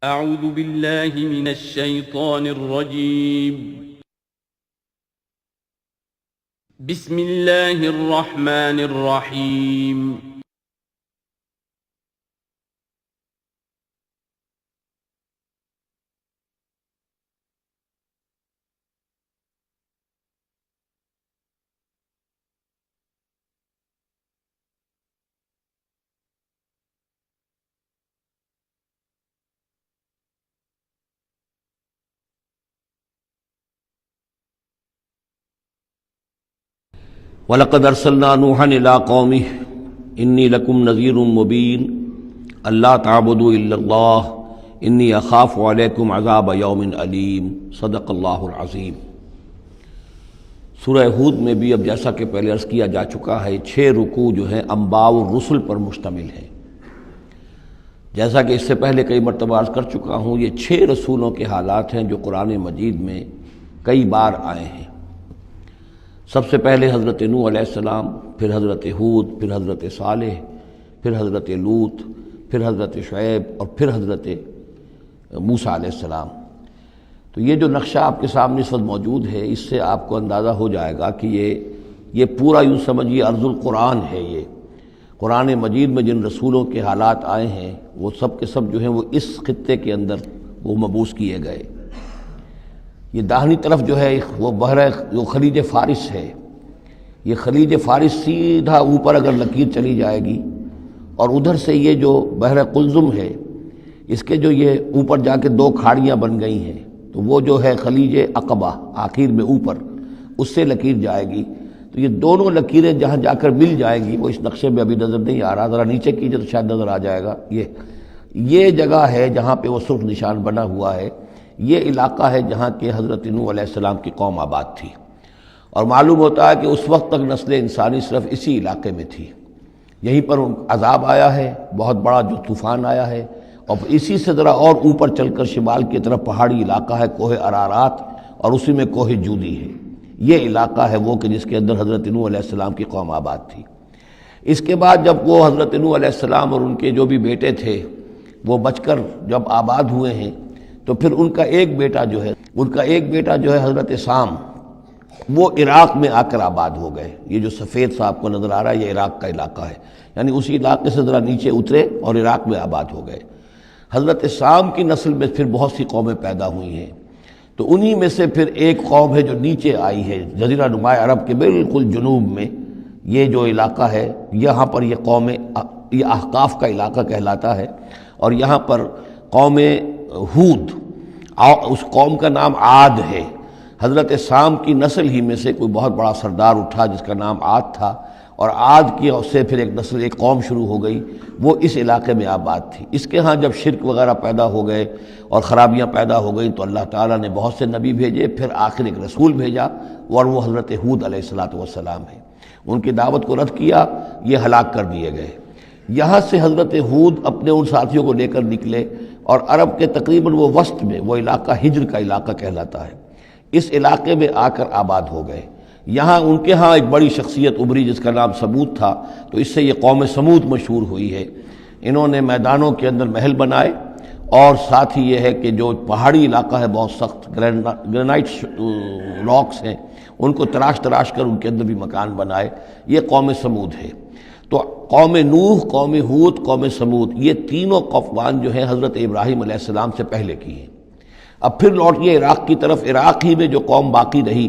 اعوذ باللہ من الشیطان الرجیم بسم اللہ الرحمن الرحیم وَلَقَدْ أَرْسَلْنَا نُوحًا إِلَىٰ قَوْمِهِ إِنِّي لَكُمْ نَذِيرٌ مُّبِينٌ أَلَّا تَعْبُدُوا إِلَّا اللَّهَ إِنِّي أَخَافُ عَلَيْكُمْ عَذَابَ يَوْمٍ أَلِيمٍ صدق اللہ العظیم۔ سورہ ہود میں بھی اب جیسا کہ پہلے عرض کیا جا چکا ہے 6 رکوع جو ہیں انباء الرسل پر مشتمل ہیں۔ جیسا کہ اس سے پہلے کئی مرتبہ عرض کر چکا ہوں، یہ 6 رسولوں کے حالات ہیں جو قرآن مجید میں کئی بار آئے ہیں۔ سب سے پہلے حضرت نوح علیہ السلام، پھر حضرت ہود، پھر حضرت صالح، پھر حضرت لوط، پھر حضرت شعیب اور پھر حضرت موسیٰ علیہ السلام۔ تو یہ جو نقشہ آپ کے سامنے اس وقت موجود ہے، اس سے آپ کو اندازہ ہو جائے گا کہ یہ پورا یوں سمجھیے ارض القرآن ہے۔ یہ قرآن مجید میں جن رسولوں کے حالات آئے ہیں وہ سب کے سب جو ہیں وہ اس خطے کے اندر وہ مبعوث کیے گئے۔ یہ داہنی طرف جو ہے وہ بحر جو خلیج فارس ہے، یہ خلیج فارس سیدھا اوپر اگر لکیر چلی جائے گی اور ادھر سے یہ جو بحر قلزم ہے، اس کے جو یہ اوپر جا کے 2 کھاڑیاں بن گئی ہیں، تو وہ جو ہے خلیج عقبہ آخر میں اوپر اس سے لکیر جائے گی۔ تو یہ دونوں لکیریں جہاں جا کر مل جائیں گی، وہ اس نقشے میں ابھی نظر نہیں آ رہا، ذرا نیچے کیجئے تو شاید نظر آ جائے گا۔ یہ جگہ ہے جہاں پہ وہ سرخ نشان بنا ہوا ہے، یہ علاقہ ہے جہاں کہ حضرت نوح علیہ السلام کی قوم آباد تھی، اور معلوم ہوتا ہے کہ اس وقت تک نسل انسانی صرف اسی علاقے میں تھی۔ یہیں پر عذاب آیا ہے، بہت بڑا جو طوفان آیا ہے، اور اسی سے ذرا اور اوپر چل کر شمال کی طرف پہاڑی علاقہ ہے کوہ ارارات، اور اسی میں کوہ جودی ہے۔ یہ علاقہ ہے وہ کہ جس کے اندر حضرت نوح علیہ السلام کی قوم آباد تھی۔ اس کے بعد جب وہ حضرت نوح علیہ السلام اور ان کے جو بھی بیٹے تھے وہ بچ کر جب آباد ہوئے ہیں، تو پھر ان کا ایک بیٹا جو ہے حضرت سام، وہ عراق میں آ کر آباد ہو گئے۔ یہ جو سفید سا آپ کو نظر آ رہا ہے یہ عراق کا علاقہ ہے، یعنی اسی علاقے سے ذرا نیچے اترے اور عراق میں آباد ہو گئے۔ حضرت سام کی نسل میں پھر بہت سی قومیں پیدا ہوئی ہیں، تو انہی میں سے پھر ایک قوم ہے جو نیچے آئی ہے جزیرہ نما عرب کے بالکل جنوب میں۔ یہ جو علاقہ ہے یہاں پر یہ قوم، یہ احقاف کا علاقہ کہلاتا ہے، اور یہاں پر قوم ہود، اس قوم کا نام عاد ہے۔ حضرت سام کی نسل ہی میں سے کوئی بہت بڑا سردار اٹھا جس کا نام عاد تھا، اور عاد کی سے پھر ایک قوم شروع ہو گئی، وہ اس علاقے میں آباد تھی۔ اس کے ہاں جب شرک وغیرہ پیدا ہو گئے اور خرابیاں پیدا ہو گئیں تو اللہ تعالیٰ نے بہت سے نبی بھیجے، پھر آخر ایک رسول بھیجا، اور وہ حضرت ہود علیہ السلام ہے۔ ان کی دعوت کو رد کیا، یہ ہلاک کر دیے گئے۔ یہاں سے حضرت ہود اپنے ان ساتھیوں کو لے کر نکلے، اور عرب کے تقریباً وہ وسط میں وہ علاقہ ہجر کا علاقہ کہلاتا ہے، اس علاقے میں آ کر آباد ہو گئے۔ یہاں ان کے ہاں ایک بڑی شخصیت ابھری جس کا نام سمود تھا، تو اس سے یہ قوم سمود مشہور ہوئی ہے۔ انہوں نے میدانوں کے اندر محل بنائے، اور ساتھ ہی یہ ہے کہ جو پہاڑی علاقہ ہے بہت سخت گرینائٹ راکس ہیں، ان کو تراش کر ان کے اندر بھی مکان بنائے۔ یہ قوم سمود ہے۔ تو قوم نوح، قوم ہود، قوم سمود، یہ تینوں قومان جو ہیں حضرت ابراہیم علیہ السلام سے پہلے کی ہیں۔ اب پھر لوٹیے عراق کی طرف۔ عراق ہی میں جو قوم باقی رہی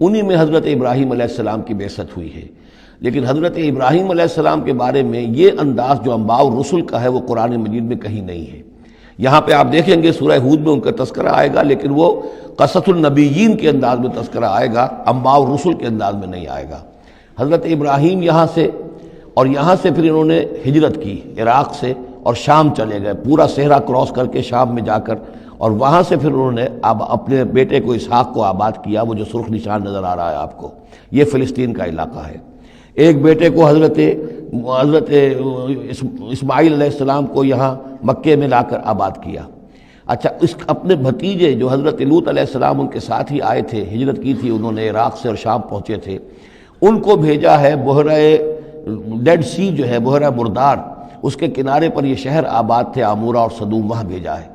انہی میں حضرت ابراہیم علیہ السلام کی بعثت ہوئی ہے۔ لیکن حضرت ابراہیم علیہ السلام کے بارے میں یہ انداز جو انباء الرسل کا ہے وہ قرآن مجید میں کہیں نہیں ہے۔ یہاں پہ آپ دیکھیں گے سورہ ہود میں ان کا تذکرہ آئے گا، لیکن وہ قصص النبیین کے انداز میں تذکرہ آئے گا، انباء الرسل کے انداز میں نہیں آئے گا۔ حضرت ابراہیم یہاں سے، اور یہاں سے پھر انہوں نے ہجرت کی عراق سے، اور شام چلے گئے، پورا صحرا کراس کر کے شام میں جا کر، اور وہاں سے پھر انہوں نے اپنے بیٹے کو اسحاق کو آباد کیا، وہ جو سرخ نشان نظر آ رہا ہے آپ کو، یہ فلسطین کا علاقہ ہے۔ ایک بیٹے کو حضرت اسماعیل علیہ السلام کو یہاں مکے میں لا کر آباد کیا۔ اچھا، اس اپنے بھتیجے جو حضرت لوط علیہ السلام ان کے ساتھ ہی آئے تھے، ہجرت کی تھی انہوں نے، عراق سے اور شام پہنچے تھے، ان کو بھیجا ہے بحیرہ ڈیڈ سی جو ہے، بحیرہ مردار، اس کے کنارے پر یہ شہر آباد تھے، عمورہ اور صدوم، وہاں بھیجا ہے۔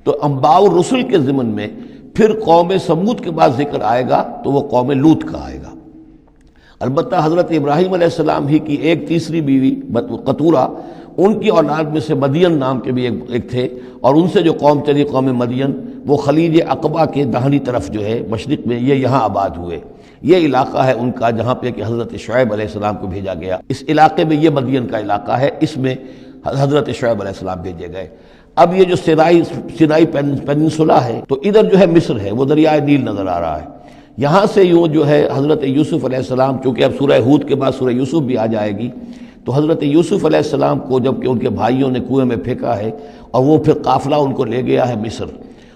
تو انباء الرسل کے ضمن میں پھر قوم سمود کے بعد ذکر آئے گا تو وہ قوم لوط کا آئے گا۔ البتہ حضرت ابراہیم علیہ السلام ہی کی ایک تیسری بیوی قطورہ، ان کی اولاد میں سے مدین نام کے بھی ایک تھے، اور ان سے جو قوم چلی قوم مدین، وہ خلیج عقبہ کے داہنی طرف جو ہے مشرق میں، یہ یہاں آباد ہوئے۔ یہ علاقہ ہے ان کا جہاں پہ کہ حضرت شعیب علیہ السلام کو بھیجا گیا، اس علاقے میں، یہ مدین کا علاقہ ہے، اس میں حضرت شعیب علیہ السلام بھیجے گئے۔ اب یہ جو سینائی پیننسولا ہے، تو ادھر جو ہے مصر ہے، وہ دریائے نیل نظر آ رہا ہے۔ یہاں سے یوں جو ہے حضرت یوسف علیہ السلام، چونکہ اب سورہ ہود کے بعد سورہ یوسف بھی آ جائے گی، تو حضرت یوسف علیہ السلام کو جب کہ ان کے بھائیوں نے کنویں میں پھینکا ہے، اور وہ پھر قافلہ ان کو لے گیا ہے مصر،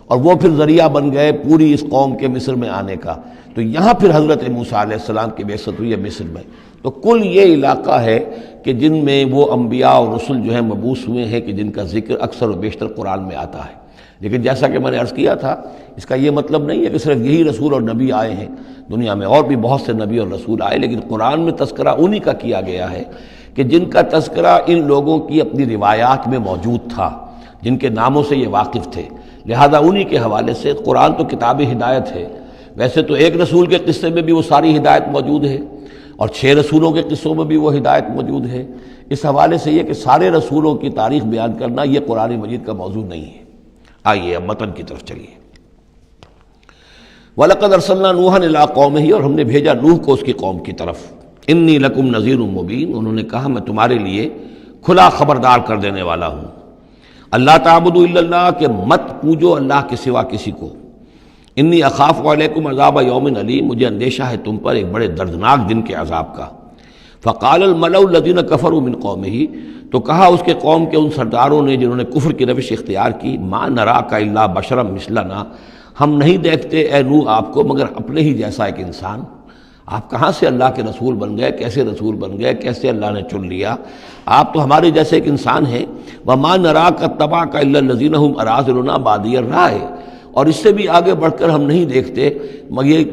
اور وہ پھر ذریعہ بن گئے پوری اس قوم کے مصر میں آنے کا، تو یہاں پھر حضرت موسیٰ علیہ السلام کی بعثت ہوئی ہے مصر میں۔ تو کل یہ علاقہ ہے کہ جن میں وہ انبیاء اور رسل جو ہیں مبعوث ہوئے ہیں، کہ جن کا ذکر اکثر و بیشتر قرآن میں آتا ہے۔ لیکن جیسا کہ میں نے عرض کیا تھا، اس کا یہ مطلب نہیں ہے کہ صرف یہی رسول اور نبی آئے ہیں، دنیا میں اور بھی بہت سے نبی اور رسول آئے، لیکن قرآن میں تذکرہ انہی کا کیا گیا ہے کہ جن کا تذکرہ ان لوگوں کی اپنی روایات میں موجود تھا، جن کے ناموں سے یہ واقف تھے، لہذا انہی کے حوالے سے قرآن تو کتاب ہدایت ہے۔ ویسے تو ایک رسول کے قصے میں بھی وہ ساری ہدایت موجود ہے، اور 6 رسولوں کے قصوں میں بھی وہ ہدایت موجود ہے۔ اس حوالے سے یہ کہ سارے رسولوں کی تاریخ بیان کرنا یہ قرآن مجید کا موضوع نہیں ہے۔ آئیے اب متن کی طرف چلیے۔ وَلَقَدْ أَرْسَلْنَا نُوحًا إِلَىٰ قَوْمِهِ، اور ہم نے بھیجا نوح کو اس کی قوم کی طرف۔ إِنِّي لَكُمْ نَذِيرٌ مُّبِينٌ، انہوں نے کہا میں تمہارے لیے کھلا خبردار کر دینے والا ہوں۔ اللہ تعبدوا الا اللہ، کہ مت پوجو اللہ کے سوا کسی کو۔ انی اخاف علیکم عذاب یوم علیم، مجھے اندیشہ ہے تم پر ایک بڑے دردناک دن کے عذاب کا۔ فقال الملأ الذین کفروا من قومہ، تو کہا اس کے قوم کے ان سرداروں نے جنہوں نے کفر کی روش اختیار کی، ما نراک الا بشرا مثلنا، ہم نہیں دیکھتے اے نوح آپ کو مگر اپنے ہی جیسا ایک انسان۔ آپ کہاں سے اللہ کے رسول بن گئے، کیسے رسول بن گئے، کیسے اللہ نے چن لیا؟ آپ تو ہمارے جیسے ایک انسان ہیں۔ وما نراک اتبعک الا الذین هم اراذلنا بادی الرائے، اور اس سے بھی آگے بڑھ کر ہم نہیں دیکھتے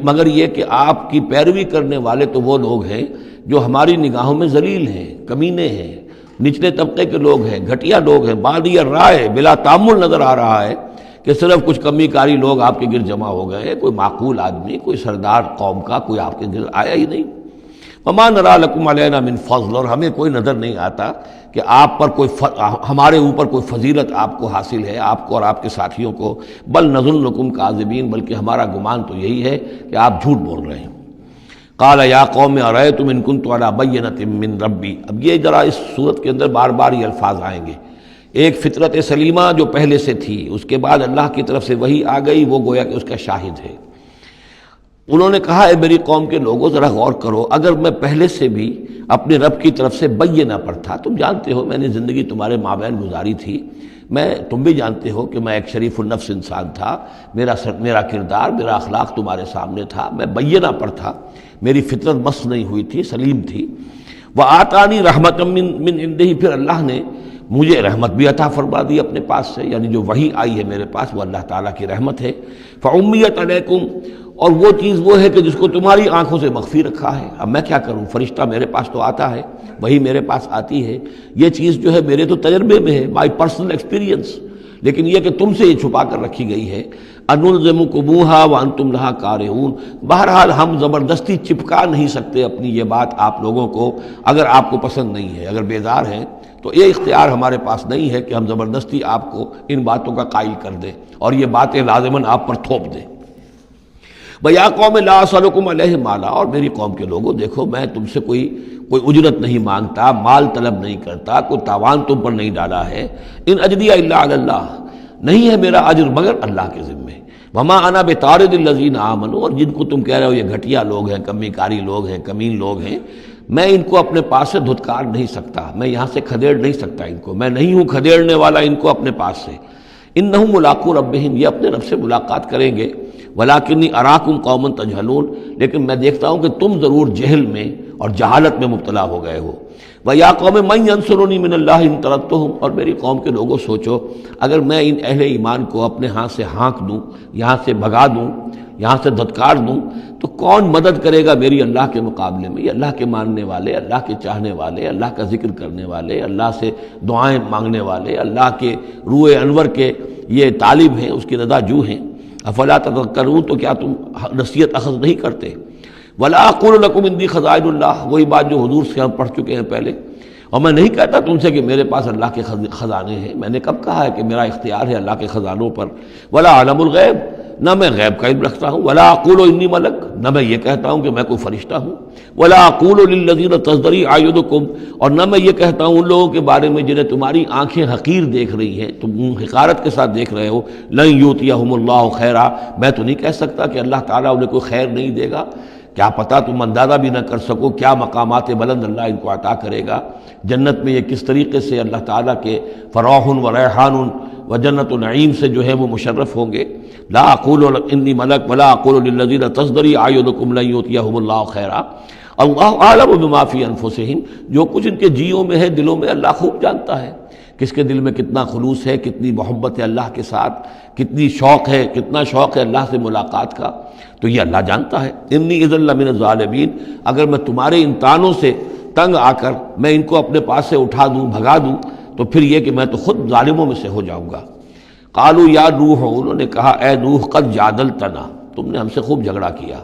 مگر یہ کہ آپ کی پیروی کرنے والے تو وہ لوگ ہیں جو ہماری نگاہوں میں ذلیل ہیں، کمینے ہیں، نچلے طبقے کے لوگ ہیں، گھٹیا لوگ ہیں، بادی الرائے، بلا تامل نظر آ رہا ہے کہ صرف کچھ کمی کاری لوگ آپ کے گرد جمع ہو گئے، کوئی معقول آدمی، کوئی سردار قوم کا کوئی آپ کے گرد آیا ہی نہیں۔ وما نرى لكم علينا من فضل، اور ہمیں کوئی نظر نہیں آتا کہ آپ پر کوئی ہمارے اوپر کوئی فضیلت آپ کو حاصل ہے، آپ کو اور آپ کے ساتھیوں کو۔ بل نظنکم کاذبین، بلکہ ہمارا گمان تو یہی ہے کہ آپ جھوٹ بول رہے ہیں۔ قال یا قوم ارأیتم ان كنت على بینۃ من ربی، اب یہ ذرا اس صورت کے اندر بار بار یہ الفاظ آئیں گے۔ ایک فطرت سلیمہ جو پہلے سے تھی، اس کے بعد اللہ کی طرف سے وحی آ گئی، وہ گویا کہ اس کا شاہد ہے۔ انہوں نے کہا اے میری قوم کے لوگوں ذرا غور کرو، اگر میں پہلے سے بھی اپنے رب کی طرف سے بینہ پر تھا، تم جانتے ہو میں نے زندگی تمہارے مابین گزاری تھی، تم بھی جانتے ہو کہ میں ایک شریف النفس انسان تھا، میرا کردار، میرا اخلاق تمہارے سامنے تھا، میں بینہ پر تھا، میری فطرت مس نہیں ہوئی تھی، سلیم تھی۔ وآتانی رحمۃ من عنده، پھر اللہ نے مجھے رحمت بھی عطا فرما دی اپنے پاس سے، یعنی جو وحی آئی ہے میرے پاس وہ اللہ تعالیٰ کی رحمت ہے۔ فعمیت علیکم، اور وہ چیز وہ ہے کہ جس کو تمہاری آنکھوں سے مخفی رکھا ہے۔ اب میں کیا کروں، فرشتہ میرے پاس تو آتا ہے، وہی میرے پاس آتی ہے، یہ چیز جو ہے میرے تو تجربے میں ہے، مائی پرسنل ایکسپیرینس، لیکن یہ کہ تم سے یہ چھپا کر رکھی گئی ہے۔ انلزمکموہا وانتم لہا کارہون، بہرحال ہم زبردستی چپکا نہیں سکتے اپنی یہ بات آپ لوگوں کو، اگر آپ کو پسند نہیں ہے، اگر بیزار ہیں تو یہ اختیار ہمارے پاس نہیں ہے کہ ہم زبردستی آپ کو ان باتوں کا قائل کر دیں اور یہ باتیں لازماً آپ پر تھوپ دیں۔ وَيَا قَوْمِ لَا أَسْأَلُكُمْ عَلَيْهِ مَالًا، اور میری قوم کے لوگوں دیکھو میں تم سے کوئی اجرت نہیں مانگتا، مال طلب نہیں کرتا، کوئی تاوان تم پر نہیں ڈالا ہے۔ ان اجریہ الا علی اللہ، نہیں ہے میرا اجر مگر اللہ کے ذمے۔ وما انا بطارد الذین آمنوا، اور جن کو تم کہہ رہے ہو یہ گھٹیا لوگ ہیں، کمی کاری لوگ ہیں، کمین لوگ ہیں، میں ان کو اپنے پاس سے دھتکار نہیں سکتا، میں یہاں سے کھدیڑ نہیں سکتا ان کو، میں نہیں ہوں کھدیڑنے والا ان کو اپنے پاس سے۔ انہم ملاقو ربہم، یہ اپنے رب سے ملاقات کریں گے۔ ولیکنی اراکم قوما تجہلون، لیکن میں دیکھتا ہوں کہ تم ضرور جہل میں اور جہالت میں مبتلا ہو گئے ہو۔ وَيَا قَوْمِ مَن يَنصُرُنِي مِنَ اللَّهِ إِن طَرَدتُّهُمْ، اور میری قوم کے لوگوں سوچو اگر میں ان اہل ایمان کو اپنے ہاں سے ہانک دوں، یہاں سے بھگا دوں، یہاں سے دھتکار دوں، تو کون مدد کرے گا میری اللہ کے مقابلے میں؟ یہ اللہ کے ماننے والے، اللہ کے چاہنے والے، اللہ کا ذکر کرنے والے، اللہ سے دعائیں مانگنے والے، اللہ کے روح انور کے یہ طالب ہیں، اس کی رضا جو ہیں، افلا تذکرون، تو کیا تم نصیحت اخذ نہیں کرتے؟ ولا اقول لکم عندی خزائن اللہ، وہی بات جو حضور سے ہم پڑھ چکے ہیں پہلے، اور میں نہیں کہتا تم سے کہ میرے پاس اللہ کے خزانے ہیں، میں نے کب کہا ہے کہ میرا اختیار ہے اللہ کے خزانوں پر؟ ولا اعلم الغیب، نہ میں غیب کا علم رکھتا ہوں، ولا اقول انی ملک، نہ میں یہ کہتا ہوں کہ میں کوئی فرشتہ ہوں، ولا اقول للذین تزدری اعینکم، اور نہ میں یہ کہتا ہوں ان لوگوں کے بارے میں جنہیں تمہاری آنکھیں حقیر دیکھ رہی ہیں، تم حقارت کے ساتھ دیکھ رہے ہو، لن یؤتیہم اللہ خیرا، میں تو نہیں کہہ سکتا کہ اللہ تعالیٰ انہیں کوئی خیر نہیں دے گا، کیا پتہ تم اندازہ بھی نہ کر سکو کیا مقامات بلند اللہ ان کو عطا کرے گا، جنت میں یہ کس طریقے سے اللہ تعالیٰ کے فراح و ریحان و جنت و نعیم سے جو ہے وہ مشرف ہوں گے۔ لا اقول انی ملک ولا اقول للذین تزدری اعینکم لن یؤتیہم اللہ خیرا، اللہ اعلم بما فی انفسہم، جو کچھ ان کے جیوں میں ہے، دلوں میں، اللہ خوب جانتا ہے کس کے دل میں کتنا خلوص ہے، کتنی محبت ہے اللہ کے ساتھ، کتنی شوق ہے، کتنا شوق ہے اللہ سے ملاقات کا، تو یہ اللہ جانتا ہے۔ انی اذا لمن الظالمین، اگر میں تمہارے ان تانوں سے تنگ آ کر میں ان کو اپنے پاس سے اٹھا دوں، بھگا دوں، تو پھر یہ کہ میں تو خود ظالموں میں سے ہو جاؤں گا۔ قالوا یا نوح، انہوں نے کہا اے نوح قد جادلتنا، تم نے ہم سے خوب جھگڑا کیا،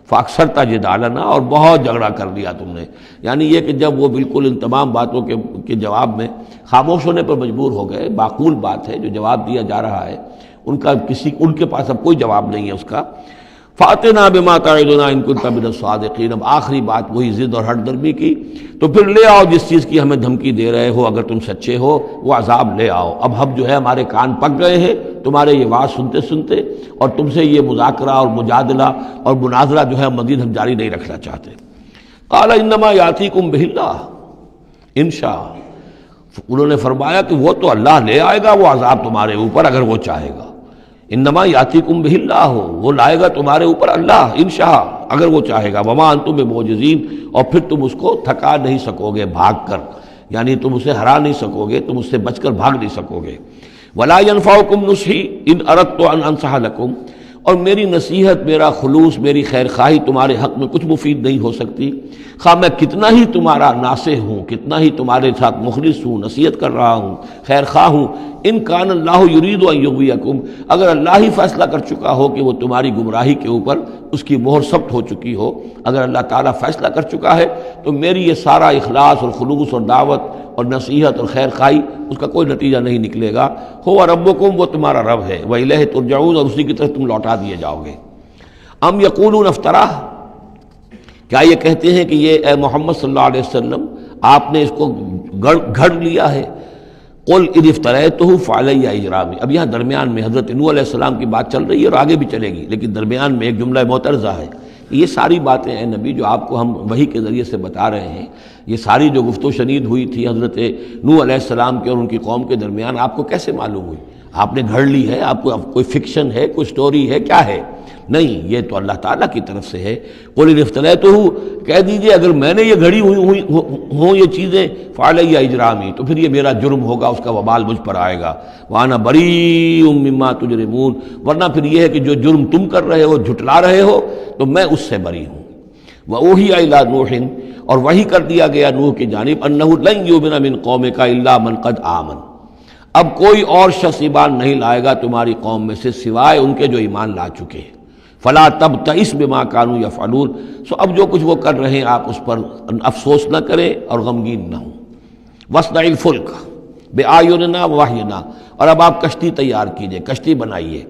فاکثرت جدالنا، اور بہت جھگڑا کر لیا تم نے، یعنی یہ کہ جب وہ بالکل ان تمام باتوں کے جواب میں خاموش ہونے پر مجبور ہو گئے، معقول بات ہے جو جواب دیا جا رہا ہے، ان کے پاس اب کوئی جواب نہیں ہے اس کا۔ فاتنا بما تعدنا ان کنت من الصادقین، اب آخری بات وہی ضد اور ہٹ درمی کی، تو پھر لے آؤ جس چیز کی ہمیں دھمکی دے رہے ہو، اگر تم سچے ہو وہ عذاب لے آؤ۔ اب ہم جو ہے ہمارے کان پک گئے ہیں تمہارے یہ بات سنتے سنتے، اور تم سے یہ مذاکرہ اور مجادلہ اور مناظرہ جو ہے مزید ہم جاری نہیں رکھنا چاہتے۔ قال انما یاتیکم بہ اللہ ان شاء، انہوں نے فرمایا کہ وہ تو اللہ لے آئے گا وہ عذاب تمہارے اوپر اگر وہ چاہے گا، انما یاتیکم بہ اللہ، وہ لائے گا تمہارے اوپر اللہ انشاء اگر وہ چاہے گا، وما انتم بمعجزین، اور پھر تم اس کو تھکا نہیں سکو گے بھاگ کر، یعنی تم اسے ہرا نہیں سکو گے، تم اس سے بچ کر بھاگ نہیں سکو گے۔ ولا ينفعکم نصحی ان اردت ان انصح لکم، اور میری نصیحت، میرا خلوص، میری خیر خواہی تمہارے حق میں کچھ مفید نہیں ہو سکتی، خواہ میں کتنا ہی تمہارا ناصح ہوں، کتنا ہی تمہارے ساتھ مخلص ہوں، نصیحت کر رہا ہوں، خیر خواہ ہوں۔ ان کان اللہ یرید ان یغویکم، اگر اللہ ہی فیصلہ کر چکا ہو کہ وہ تمہاری گمراہی کے اوپر اس کی مہر ثبت ہو چکی ہو، اگر اللہ تعالیٰ فیصلہ کر چکا ہے تو میری یہ سارا اخلاص اور خلوص اور دعوت اور نصیحت اور خیر خواہی اس کا کوئی نتیجہ نہیں نکلے گا۔ هو ربکم، وہ تمہارا رب ہے، وإلیہ ترجعون، اور اسی کی طرف تم لوٹا دیے جاؤ گے۔ ام یقولون افتراہ، کیا یہ کہتے ہیں کہ یہ اے محمد صلی اللہ علیہ وسلم آپ نے اس کو گھڑ لیا ہے؟ قل ان افتریتہ فعلی اجرامی، اب یہاں درمیان میں حضرت نوح علیہ السلام کی بات چل رہی ہے اور آگے بھی چلے گی، لیکن درمیان میں ایک جملہ معترضہ ہے۔ یہ ساری باتیں اے نبی جو آپ کو ہم وحی کے ذریعے سے بتا رہے ہیں، یہ ساری جو گفت و شنید ہوئی تھی حضرت نوح علیہ السلام کے اور ان کی قوم کے درمیان، آپ کو کیسے معلوم ہوئی؟ آپ نے گھڑ لی ہے؟ آپ کو کوئی فکشن ہے، کوئی سٹوری ہے، کیا ہے؟ نہیں، یہ تو اللہ تعالیٰ کی طرف سے ہے۔ قل ان افتریتہ، کہہ دیجئے اگر میں نے یہ گھڑی ہوئی ہوں یہ چیزیں، فعلی اجرامی، تو پھر یہ میرا جرم ہوگا، اس کا وبال مجھ پر آئے گا۔ وانا بریء مما تجرمون، ورنہ پھر یہ ہے کہ جو جرم تم کر رہے ہو، جھٹلا رہے ہو، تو میں اس سے بری ہوں۔ وأوحی الی نوح، اور وحی کر دیا گیا نوح کی جانب، انہ لن یؤمن من قومک الا من قد آمن، اب کوئی اور شخص ایمان نہیں لائے گا تمہاری قوم میں سے سوائے ان کے جو ایمان لا چکے ہیں۔ فلا تبتئس بما كانوا يفعلون، سو اب جو کچھ وہ کر رہے ہیں آپ اس پر افسوس نہ کریں اور غمگین نہ ہوں۔ واصنع الفلک بأعیننا ووحینا، اور اب آپ کشتی تیار کیجئے، کشتی بنائیے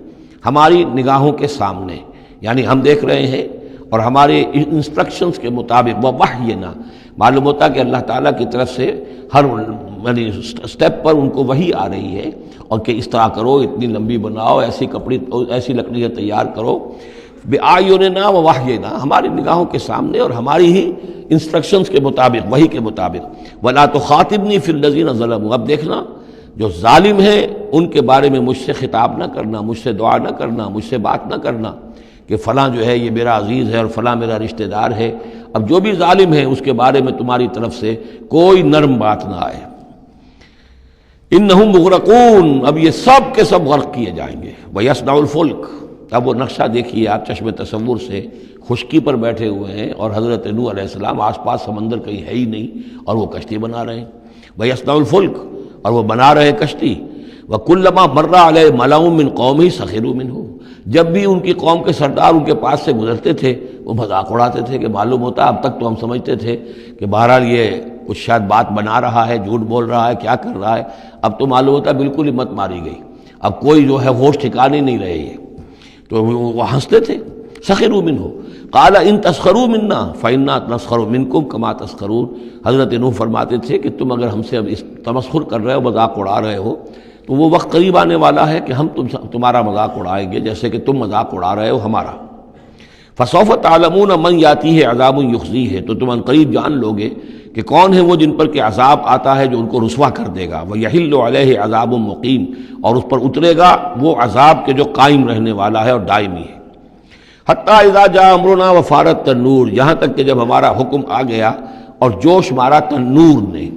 ہماری نگاہوں کے سامنے، یعنی ہم دیکھ رہے ہیں اور ہمارے انسٹرکشنز کے مطابق، ووحینا معلوم ہوتا کہ اللہ تعالیٰ کی طرف سے ہر یعنی سٹیپ پر ان کو وحی آ رہی ہے، اور کہ اس طرح کرو، اتنی لمبی بناؤ، ایسی لکڑیاں تیار کرو، بِأَعْيُنِنَا وَوَحْيِنَا، ہماری نگاہوں کے سامنے اور ہماری ہی انسٹرکشنز کے مطابق، وحی کے مطابق۔ وَلَا تُخَاطِبْنِي فِي الَّذِينَ ظَلَمُوا، اب دیکھنا جو ظالم ہیں ان کے بارے میں مجھ سے خطاب نہ کرنا، مجھ سے دعا نہ کرنا، مجھ سے بات نہ کرنا کہ فلاں جو ہے یہ میرا عزیز ہے اور فلاں میرا رشتہ دار ہے۔ اب جو بھی ظالم ہے اس کے بارے میں تمہاری طرف سے کوئی نرم بات نہ آئے۔ انہم مغرقون، اب یہ سب کے سب غرق کیے جائیں گے۔ وَيَصْنَعُ الْفُلْكَ، اب وہ نقشہ دیکھیے آپ چشم تصور سے، خشکی پر بیٹھے ہوئے ہیں اور حضرت نوح علیہ السلام آس پاس سمندر کہیں ہے ہی نہیں اور وہ کشتی بنا رہے ہیں۔ وَيَصْنَعُ الْفُلْكَ، اور وہ بنا رہے کشتی۔ وَكُلَّمَا مَرَّ عَلَيْهِ مَلَأٌ مِّن قَوْمِهِ سَخِرُوا مِنْهُ، جب بھی ان کی قوم کے سردار ان کے پاس سے گزرتے تھے وہ مذاق اڑاتے تھے کہ معلوم ہوتا اب تک تو ہم سمجھتے تھے کہ بہرحال یہ کچھ شاید بات بنا رہا ہے، جھوٹ بول رہا ہے، کیا کر رہا ہے، اب تو معلوم ہوتا بالکل ہی مت ماری گئی، اب کوئی جو ہے ہوش ٹھکانے نہیں رہے یہ، تو وہ ہنستے تھے۔ سخروا منہ قال ان تسخروا منا فإنا نسخر منکم کما تسخرون، حضرت نوح فرماتے تھے کہ تم اگر ہم سے اب اس تمسخر کر رہے ہو، مذاق اڑا رہے ہو، تو وہ وقت قریب آنے والا ہے کہ ہم تمہارا مذاق اڑائیں گے جیسے کہ تم مذاق اڑا رہے ہو ہمارا۔ فسوف تعلمون من یاتیہ عذاب یخزیہ، تو تم عنقریب جان لو گے کہ کون ہے وہ جن پر کہ عذاب آتا ہے جو ان کو رسوا کر دے گا، ویحل علیہ عذاب مقیم، اور اس پر اترے گا وہ عذاب کے جو قائم رہنے والا ہے اور دائمی ہے۔ حتیٰ اذا جاء امرنا وفارت تنور، یہاں تک کہ جب ہمارا حکم آ گیا اور جوش مارا تنور نے۔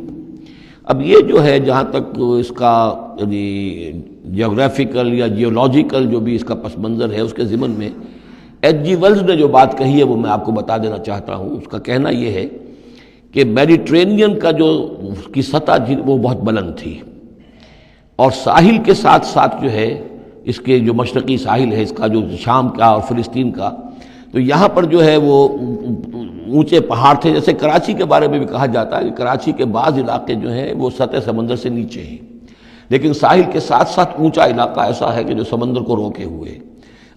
اب یہ جو ہے جہاں تک اس کا یعنی جیوگرافیکل یا جیولوجیکل جو بھی اس کا پس منظر ہے، اس کے ضمن میں ایچ جی ویلز نے جو بات کہی ہے وہ میں آپ کو بتا دینا چاہتا ہوں۔ اس کا کہنا یہ ہے کہ میڈیٹرینین کا جو اس کی سطح وہ بہت بلند تھی، اور ساحل کے ساتھ ساتھ جو ہے اس کے جو مشرقی ساحل ہے اس کا جو شام کا اور فلسطین کا، تو یہاں پر جو ہے وہ اونچے پہاڑ تھے۔ جیسے کراچی کے بارے میں بھی کہا جاتا ہے کہ کراچی کے بعض علاقے جو ہیں وہ سطح سمندر سے نیچے ہیں، لیکن ساحل کے ساتھ ساتھ اونچا علاقہ ایسا ہے کہ جو سمندر کو روکے ہوئے۔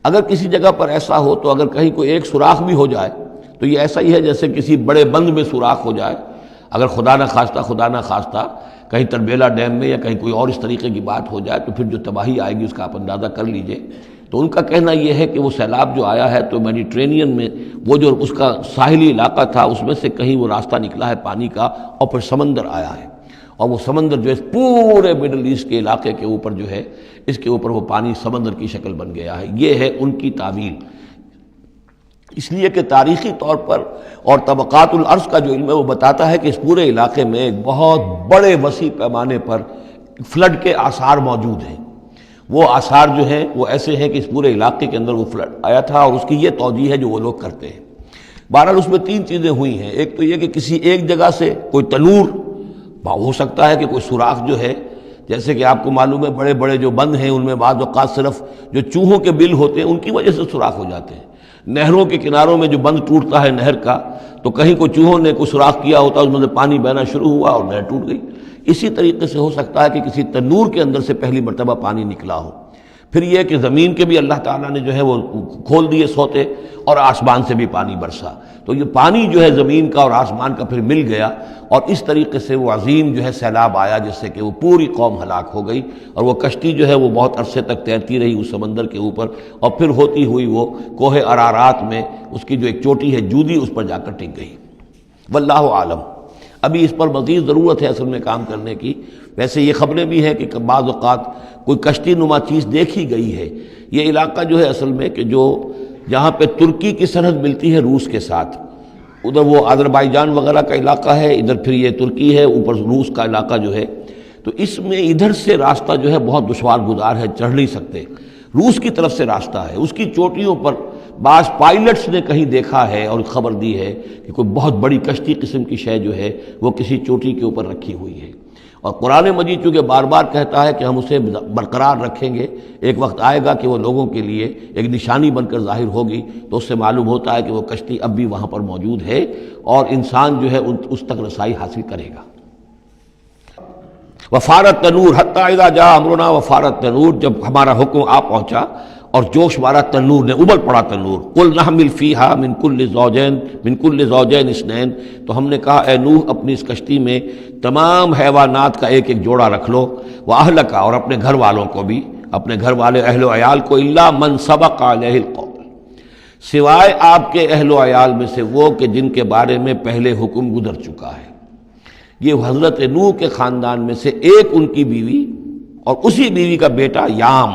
اگر کسی جگہ پر ایسا ہو تو اگر کہیں کوئی ایک سوراخ بھی ہو جائے تو یہ ایسا ہی ہے جیسے کسی بڑے بند میں سوراخ ہو جائے۔ اگر خدا نہ خواستہ کہیں تربیلا ڈیم میں یا کہیں کوئی اور اس طریقے کی بات ہو جائے تو پھر جو تباہی آئے گی اس کا آپ اندازہ کر لیجئے۔ تو ان کا کہنا یہ ہے کہ وہ سیلاب جو آیا ہے تو میڈیٹرینین میں وہ جو اس کا ساحلی علاقہ تھا اس میں سے کہیں وہ راستہ نکلا ہے پانی کا، اور پھر سمندر آیا ہے، اور وہ سمندر جو ہے پورے مڈل ایسٹ کے علاقے کے اوپر جو ہے اس کے اوپر وہ پانی سمندر کی شکل بن گیا ہے۔ یہ ہے ان کی تعویل، اس لیے کہ تاریخی طور پر اور طبقات الارض کا جو علم ہے وہ بتاتا ہے کہ اس پورے علاقے میں ایک بہت بڑے وسیع پیمانے پر فلڈ کے آثار موجود ہیں۔ وہ آثار جو ہیں وہ ایسے ہیں کہ اس پورے علاقے کے اندر وہ فلڈ آیا تھا، اور اس کی یہ توجیہ ہے جو وہ لوگ کرتے ہیں۔ بہرحال اس میں تین چیزیں ہوئی ہیں، ایک تو یہ کہ کسی ایک جگہ سے کوئی تنور ہو سکتا ہے کہ کوئی سوراخ جو ہے، جیسے کہ آپ کو معلوم ہے بڑے بڑے جو بند ہیں ان میں بعض اوقات صرف جو چوہوں کے بل ہوتے ہیں ان کی وجہ سے سوراخ ہو جاتے ہیں۔ نہروں کے کناروں میں جو بند ٹوٹتا ہے نہر کا، تو کہیں کوئی چوہوں نے کوئی سوراخ کیا ہوتا ہے، اس میں سے پانی بہنا شروع ہوا اور نہر ٹوٹ گئی۔ اسی طریقے سے ہو سکتا ہے کہ کسی تنور کے اندر سے پہلی مرتبہ پانی نکلا ہو۔ پھر یہ کہ زمین کے بھی اللہ تعالیٰ نے جو ہے وہ کھول دیے سوتے، اور آسمان سے بھی پانی برسا، تو یہ پانی جو ہے زمین کا اور آسمان کا پھر مل گیا، اور اس طریقے سے وہ عظیم جو ہے سیلاب آیا جس سے کہ وہ پوری قوم ہلاک ہو گئی، اور وہ کشتی جو ہے وہ بہت عرصے تک تیرتی رہی اس سمندر کے اوپر، اور پھر ہوتی ہوئی وہ کوہ ارارات میں اس کی جو ایک چوٹی ہے جودی، اس پر جا کر ٹک گئی۔ واللہ عالم، ابھی اس پر مزید ضرورت ہے اصل میں کام کرنے کی۔ ویسے یہ خبریں بھی ہیں کہ بعض اوقات کوئی کشتی نما چیز دیکھی گئی ہے۔ یہ علاقہ جو ہے اصل میں کہ جو جہاں پہ ترکی کی سرحد ملتی ہے روس کے ساتھ، ادھر وہ آذربائیجان وغیرہ کا علاقہ ہے، ادھر پھر یہ ترکی ہے، اوپر روس کا علاقہ جو ہے، تو اس میں ادھر سے راستہ جو ہے بہت دشوار گزار ہے، چڑھ نہیں سکتے۔ روس کی طرف سے راستہ ہے، اس کی چوٹیوں پر بعض پائلٹس نے کہیں دیکھا ہے اور خبر دی ہے کہ کوئی بہت بڑی کشتی قسم کی شے جو ہے وہ کسی چوٹی کے اوپر رکھی ہوئی ہے، اور قرآن مجید چونکہ بار بار کہتا ہے کہ ہم اسے برقرار رکھیں گے، ایک وقت آئے گا کہ وہ لوگوں کے لیے ایک نشانی بن کر ظاہر ہوگی، تو اس سے معلوم ہوتا ہے کہ وہ کشتی اب بھی وہاں پر موجود ہے، اور انسان جو ہے اس تک رسائی حاصل کرے گا۔ وفارت تنور حتیٰ اذا جاء امرنا وفارت تنور، جب ہمارا حکم آ پہنچا اور جوش مارا تنور نے، ابل پڑا تنور۔ قل نحمل فیہا من کل زوجین اثنین، تو ہم نے کہا اے نوح اپنی اس کشتی میں تمام حیوانات کا ایک ایک جوڑا رکھ لو، واہلک، اور اپنے گھر والوں کو بھی، اپنے گھر والے اہل و عیال کو، الا من سبق علیہ القول، سوائے آپ کے اہل و عیال میں سے وہ کہ جن کے بارے میں پہلے حکم گزر چکا ہے۔ یہ حضرت نوح کے خاندان میں سے ایک ان کی بیوی اور اسی بیوی کا بیٹا یام،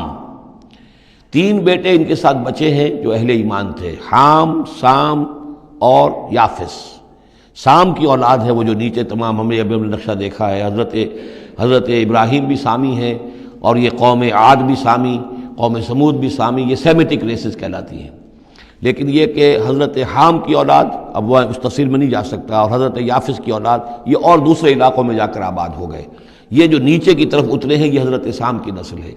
تین بیٹے ان کے ساتھ بچے ہیں جو اہل ایمان تھے، حام، سام اور یافس۔ سام کی اولاد ہے وہ جو نیچے تمام ہم نے ابھی نقشہ دیکھا ہے، حضرت ابراہیم بھی سامی ہیں، اور یہ قوم عاد بھی سامی، قوم سمود بھی سامی، یہ سیمیٹک ریسز کہلاتی ہیں۔ لیکن یہ کہ حضرت حام کی اولاد، اب وہ اس تفصیل میں نہیں جا سکتا، اور حضرت یافس کی اولاد یہ اور دوسرے علاقوں میں جا کر آباد ہو گئے۔ یہ جو نیچے کی طرف اترے ہیں یہ حضرت سام کی نسل ہے۔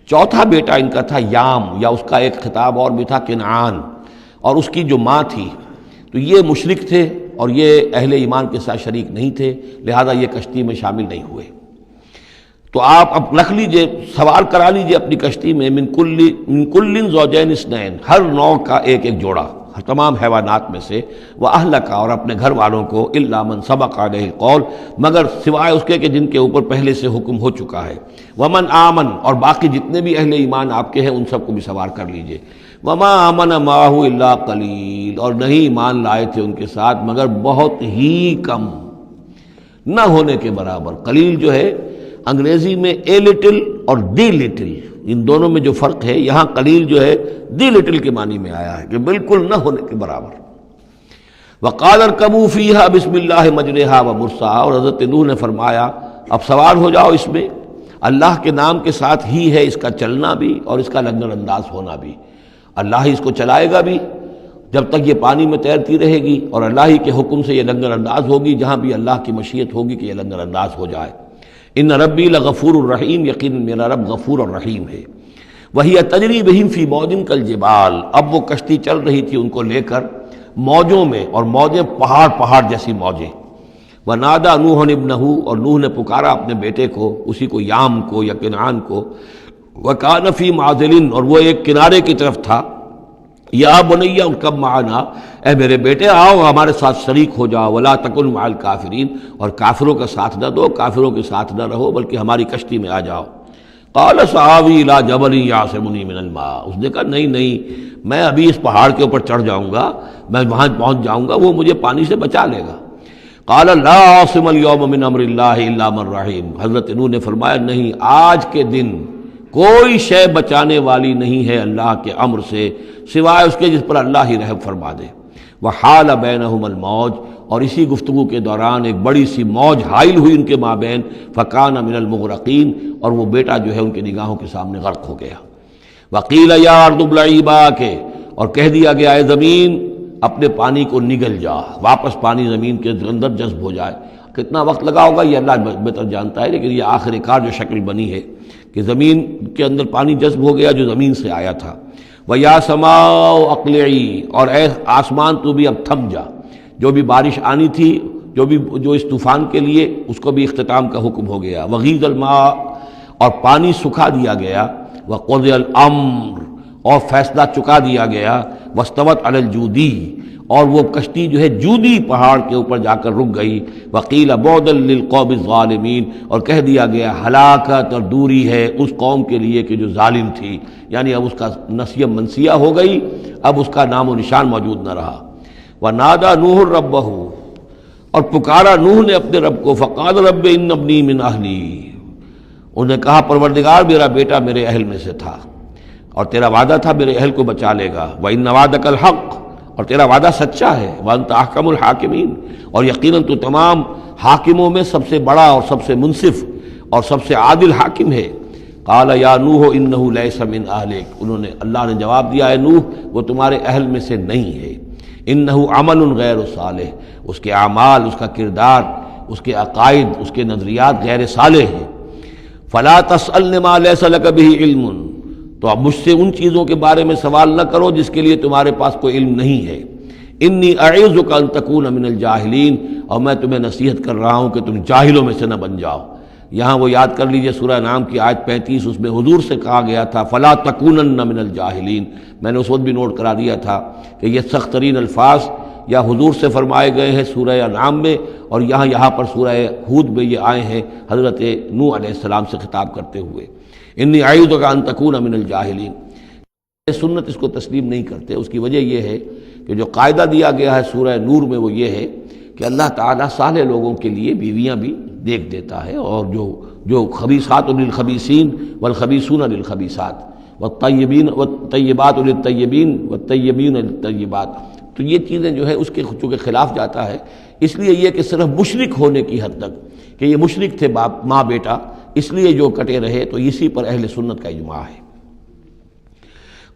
چوتھا بیٹا ان کا تھا یام، یا اس کا ایک خطاب اور بھی تھا کنعان، اور اس کی جو ماں تھی، تو یہ مشرک تھے اور یہ اہل ایمان کے ساتھ شریک نہیں تھے، لہذا یہ کشتی میں شامل نہیں ہوئے۔ تو آپ اب رکھ لیجئے، سوار کرا لیجئے اپنی کشتی میں من کل زوجین اثنین، ہر نوع کا ایک ایک جوڑا، تمام حیوانات میں سے، وَأَهْلَكَ، اور اپنے گھر والوں کو، إِلَّا مَنْ سَبَقَ عَلَيْهِ الْقَوْلُ، مگر سوائے اس کے کہ جن کے اوپر پہلے سے حکم ہو چکا ہے، وَمَنْ آمَنَ، اور باقی جتنے بھی اہل ایمان آپ کے ہیں ان سب کو بھی سوار کر لیجئے، وَمَا آمَنَ مَعَهُ إِلَّا قَلِيلٌ، اور نہیں ایمان لائے تھے ان کے ساتھ مگر بہت ہی کم، نہ ہونے کے برابر۔ قلیل جو ہے انگریزی میں اے لٹل اور دی لٹل، ان دونوں میں جو فرق ہے، یہاں قلیل جو ہے دی لٹل کے معنی میں آیا ہے کہ بالکل نہ ہونے کے برابر۔ وَقَالَ ارْكَبُوا فِيهَا بِسْمِ اللَّهِ مَجْرَاهَا وَمُرْسَاهَا، اور حضرت نوح نے فرمایا اب سوار ہو جاؤ اس میں، اللہ کے نام کے ساتھ ہی ہے اس کا چلنا بھی اور اس کا لنگر انداز ہونا بھی، اللہ ہی اس کو چلائے گا بھی جب تک یہ پانی میں تیرتی رہے گی، اور اللہ ہی کے حکم سے یہ لنگر انداز ہوگی جہاں بھی اللہ کی مشیت ہوگی کہ یہ لنگر انداز ہو جائے۔ ان ربی لغفور الرحیم، یقیناً میرا رب غفور اور رحیم ہے۔ وہی تجری بہم فی موج کالجبال، اب وہ کشتی چل رہی تھی ان کو لے کر موجوں میں، اور موجیں پہاڑ جیسی موجیں۔ ونادى نوح ابنہ، اور نوح نے پکارا اپنے بیٹے کو، اسی کو یام کو یا کنعان کو، وکان فی معزل، اور وہ ایک کنارے کی طرف تھا، یا بنی ارکب معنا، اے میرے بیٹے آؤ ہمارے ساتھ شریک ہو جاؤ، ولا تکن مع الکافرین، اور کافروں کا ساتھ نہ دو، کافروں کے ساتھ نہ رہو بلکہ ہماری کشتی میں آ جاؤ۔ قال سآوی الی جبل یعصمنی من الماء، اس نے کہا نہیں میں ابھی اس پہاڑ کے اوپر چڑھ جاؤں گا، میں وہاں پہنچ جاؤں گا، وہ مجھے پانی سے بچا لے گا۔ قال لا عاصم اليوم من امر اللہ الا من رحم، حضرت نوح نے فرمایا نہیں، آج کے دن کوئی شے بچانے والی نہیں ہے اللہ کے امر سے سوائے اس کے جس پر اللہ ہی رحم فرما دے۔ وحال بینہم الموج، اور اسی گفتگو کے دوران ایک بڑی سی موج حائل ہوئی ان کے مابین، فکان من المغرقین، اور وہ بیٹا جو ہے ان کی نگاہوں کے سامنے غرق ہو گیا۔ وقیل یا ارض ابلعی ماءک، اور کہہ دیا گیا اے زمین اپنے پانی کو نگل جا، واپس پانی زمین کے اندر جذب ہو جائے۔ کتنا وقت لگا ہوگا یہ اللہ بہتر جانتا ہے، لیکن یہ آخر کار جو شکل بنی ہے کہ زمین کے اندر پانی جذب ہو گیا جو زمین سے آیا تھا۔ وَيَا سَمَاءُ أَقْلِعِي، اور اے آسمان تو بھی اب تھم جا، جو بھی بارش آنی تھی، جو اس طوفان کے لیے، اس کو بھی اختتام کا حکم ہو گیا۔ وَغِيضَ الْمَاءُ، اور پانی سکھا دیا گیا۔ وَقُضِيَ الْأَمْرُ، اور فیصلہ چکا دیا گیا۔ وَاسْتَوَتْ عَلَى الْجُودِي، اور وہ کشتی جو ہے جودی پہاڑ کے اوپر جا کر رک گئی۔ وَقِيلَ بُعْدًا لِلْقَوْمِ الظَّالِمِينَ، اور کہہ دیا گیا ہلاکت اور دوری ہے اس قوم کے لیے کہ جو ظالم تھی، یعنی اب اس کا نسیہ منسیہ ہو گئی، اب اس کا نام و نشان موجود نہ رہا۔ وَنَادَى نُوحٌ رَبَّهُ، اور پکارا نوح نے اپنے رب کو، فَقَالَ رَبِّ إِنَّ ابْنِي مِنْ أَهْلِي، انہوں نے کہا پروردگار میرا بیٹا میرے اہل میں سے تھا، اور تیرا وعدہ تھا میرے اہل کو بچا لے گا۔ وَإِنَّ وَعْدَكَ الْحَقُّ، اور تیرا وعدہ سچا ہے۔ وَأَنْتَ أَحْكَمُ الْحَاكِمِينَ، اور یقیناً تو تمام حاکموں میں سب سے بڑا اور سب سے منصف اور سب سے عادل حاکم ہے۔ قَالَ يَا نُوحُ إِنَّهُ لَيْسَ مِنْ أَهْلِكَ، انہوں نے اللہ نے جواب دیا، اے نوح وہ تمہارے اہل میں سے نہیں ہے۔ إِنَّهُ عَمَلٌ غَيْرُ صَالِحٌ، اس کے اعمال، اس کا کردار، اس کے عقائد، اس کے نظریات غیر صالح ہیں۔ فَلَا تَسْأَلْنِ مَا لَيْسَ لَكَ بِهِ عِلْمٌ، تو اب مجھ سے ان چیزوں کے بارے میں سوال نہ کرو جس کے لیے تمہارے پاس کوئی علم نہیں ہے۔ انی اعوذک ان تکون من الجاہلین، اور میں تمہیں نصیحت کر رہا ہوں کہ تم جاہلوں میں سے نہ بن جاؤ۔ یہاں وہ یاد کر لیجئے سورہ انعام کی آیت 35، اس میں حضور سے کہا گیا تھا فلا تکونن من الجاہلین، میں نے اس وقت بھی نوٹ کرا دیا تھا کہ یہ سخت ترین الفاظ یا حضور سے فرمائے گئے ہیں سورہ انعام میں، اور یہاں پر سورہ ہود میں یہ آئے ہیں حضرت نوح علیہ السلام سے خطاب کرتے ہوئے، انی اعوذک ان تکون من الجاہلین۔ سنت اس کو تسلیم نہیں کرتے، اس کی وجہ یہ ہے کہ جو قاعدہ دیا گیا ہے سورہ نور میں وہ یہ ہے کہ اللہ تعالیٰ صالح لوگوں کے لیے بیویاں بھی دیکھ دیتا ہے، اور جو خبیثات للخبیثین والخبیثون للخبیثات والطیبات للطیبین والطیبین للطیبات، تو یہ چیزیں جو ہے اس کے چونکہ خلاف جاتا ہے، اس لیے یہ کہ صرف مشرک ہونے کی حد تک کہ یہ مشرک تھے ماں بیٹا، اس لیے جو کٹے رہے، تو اسی پر اہل سنت کا اجماع ہے۔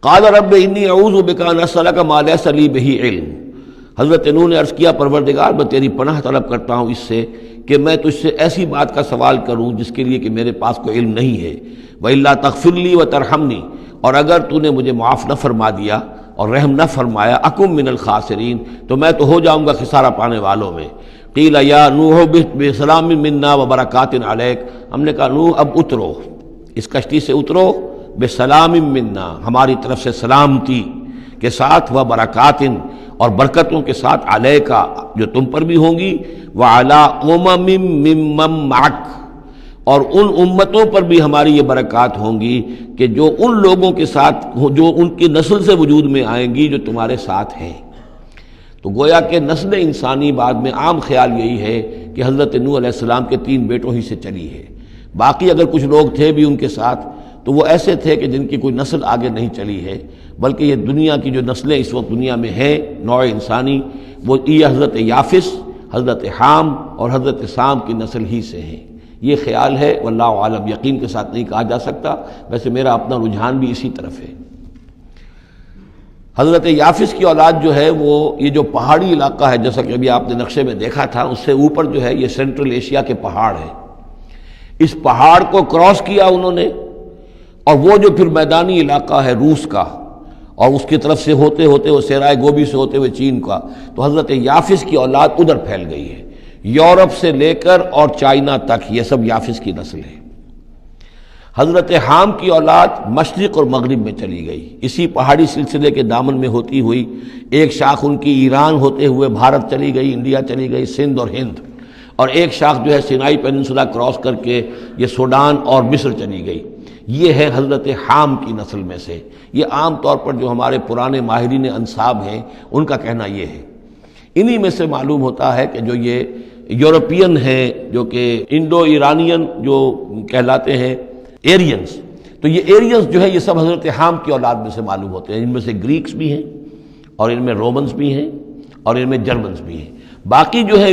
قال رب انی اعوذ بک ان اسألک ما لیس لی بہ علم، حضرت نوح نے عرض کیا پروردگار میں تیری پناہ طلب کرتا ہوں اس سے کہ میں تجھ سے ایسی بات کا سوال کروں جس کے لیے کہ میرے پاس کوئی علم نہیں ہے۔ وَإِلَّا تَغْفِرْ لِي وَتَرْحَمْنِي، اور اگر تو نے مجھے معاف نہ فرما دیا اور رحم نہ فرمایا، اکم من الخاسرین، تو میں تو ہو جاؤں گا خسارہ پانے والوں میں۔ قیل یا نوح اہبط بسلام منا وبرکات علیک، ہم نے کہا نوح اب اترو، اس کشتی سے اترو، بسلام منا، ہماری طرف سے سلامتی کے ساتھ، و برکات، اور برکتوں کے ساتھ، علیکا، جو تم پر بھی ہوں گی، وعلی امم ممن معک، اور ان امتوں پر بھی ہماری یہ برکات ہوں گی کہ جو ان لوگوں کے ساتھ، جو ان کی نسل سے وجود میں آئیں گی جو تمہارے ساتھ ہیں۔ تو گویا کہ نسل انسانی بعد میں عام خیال یہی ہے کہ حضرت نوح علیہ السلام کے 3 بیٹوں ہی سے چلی ہے، باقی اگر کچھ لوگ تھے بھی ان کے ساتھ تو وہ ایسے تھے کہ جن کی کوئی نسل آگے نہیں چلی ہے، بلکہ یہ دنیا کی جو نسلیں اس وقت دنیا میں ہیں نوع انسانی، وہ یہ حضرت یافس، حضرت حام اور حضرت سام کی نسل ہی سے ہیں۔ یہ خیال ہے، واللہ عالم، یقین کے ساتھ نہیں کہا جا سکتا، ویسے میرا اپنا رجحان بھی اسی طرف ہے۔ حضرت یافس کی اولاد جو ہے وہ یہ جو پہاڑی علاقہ ہے، جیسا کہ ابھی آپ نے نقشے میں دیکھا تھا، اس سے اوپر جو ہے یہ سینٹرل ایشیا کے پہاڑ ہیں، اس پہاڑ کو کراس کیا انہوں نے، اور وہ جو پھر میدانی علاقہ ہے روس کا، اور اس کی طرف سے ہوتے ہوتے وہ سیرائے گوبی سے ہوتے ہوئے چین کا، تو حضرت یافس کی اولاد ادھر پھیل گئی ہے، یورپ سے لے کر اور چائنا تک، یہ سب یافس کی نسل ہے۔ حضرت حام کی اولاد مشرق اور مغرب میں چلی گئی، اسی پہاڑی سلسلے کے دامن میں ہوتی ہوئی، ایک شاخ ان کی ایران ہوتے ہوئے بھارت چلی گئی، انڈیا چلی گئی، سندھ اور ہند، اور ایک شاخ جو ہے سینائی پیننسولا کراس کر کے یہ سوڈان اور مصر چلی گئی۔ یہ ہے حضرت حام کی نسل میں سے۔ یہ عام طور پر جو ہمارے پرانے ماہرین انساب ہیں ان کا کہنا یہ ہے۔ انہی میں سے معلوم ہوتا ہے کہ جو یہ یورپین ہیں، جو کہ انڈو ایرانین جو کہلاتے ہیں، ایرینز، تو یہ ایرینز جو ہے یہ سب حضرت حام کی اولاد میں سے معلوم ہوتے ہیں۔ ان میں سے گریکس بھی ہیں، اور ان میں رومنز بھی ہیں، اور ان میں جرمنز بھی ہیں۔ باقی جو ہے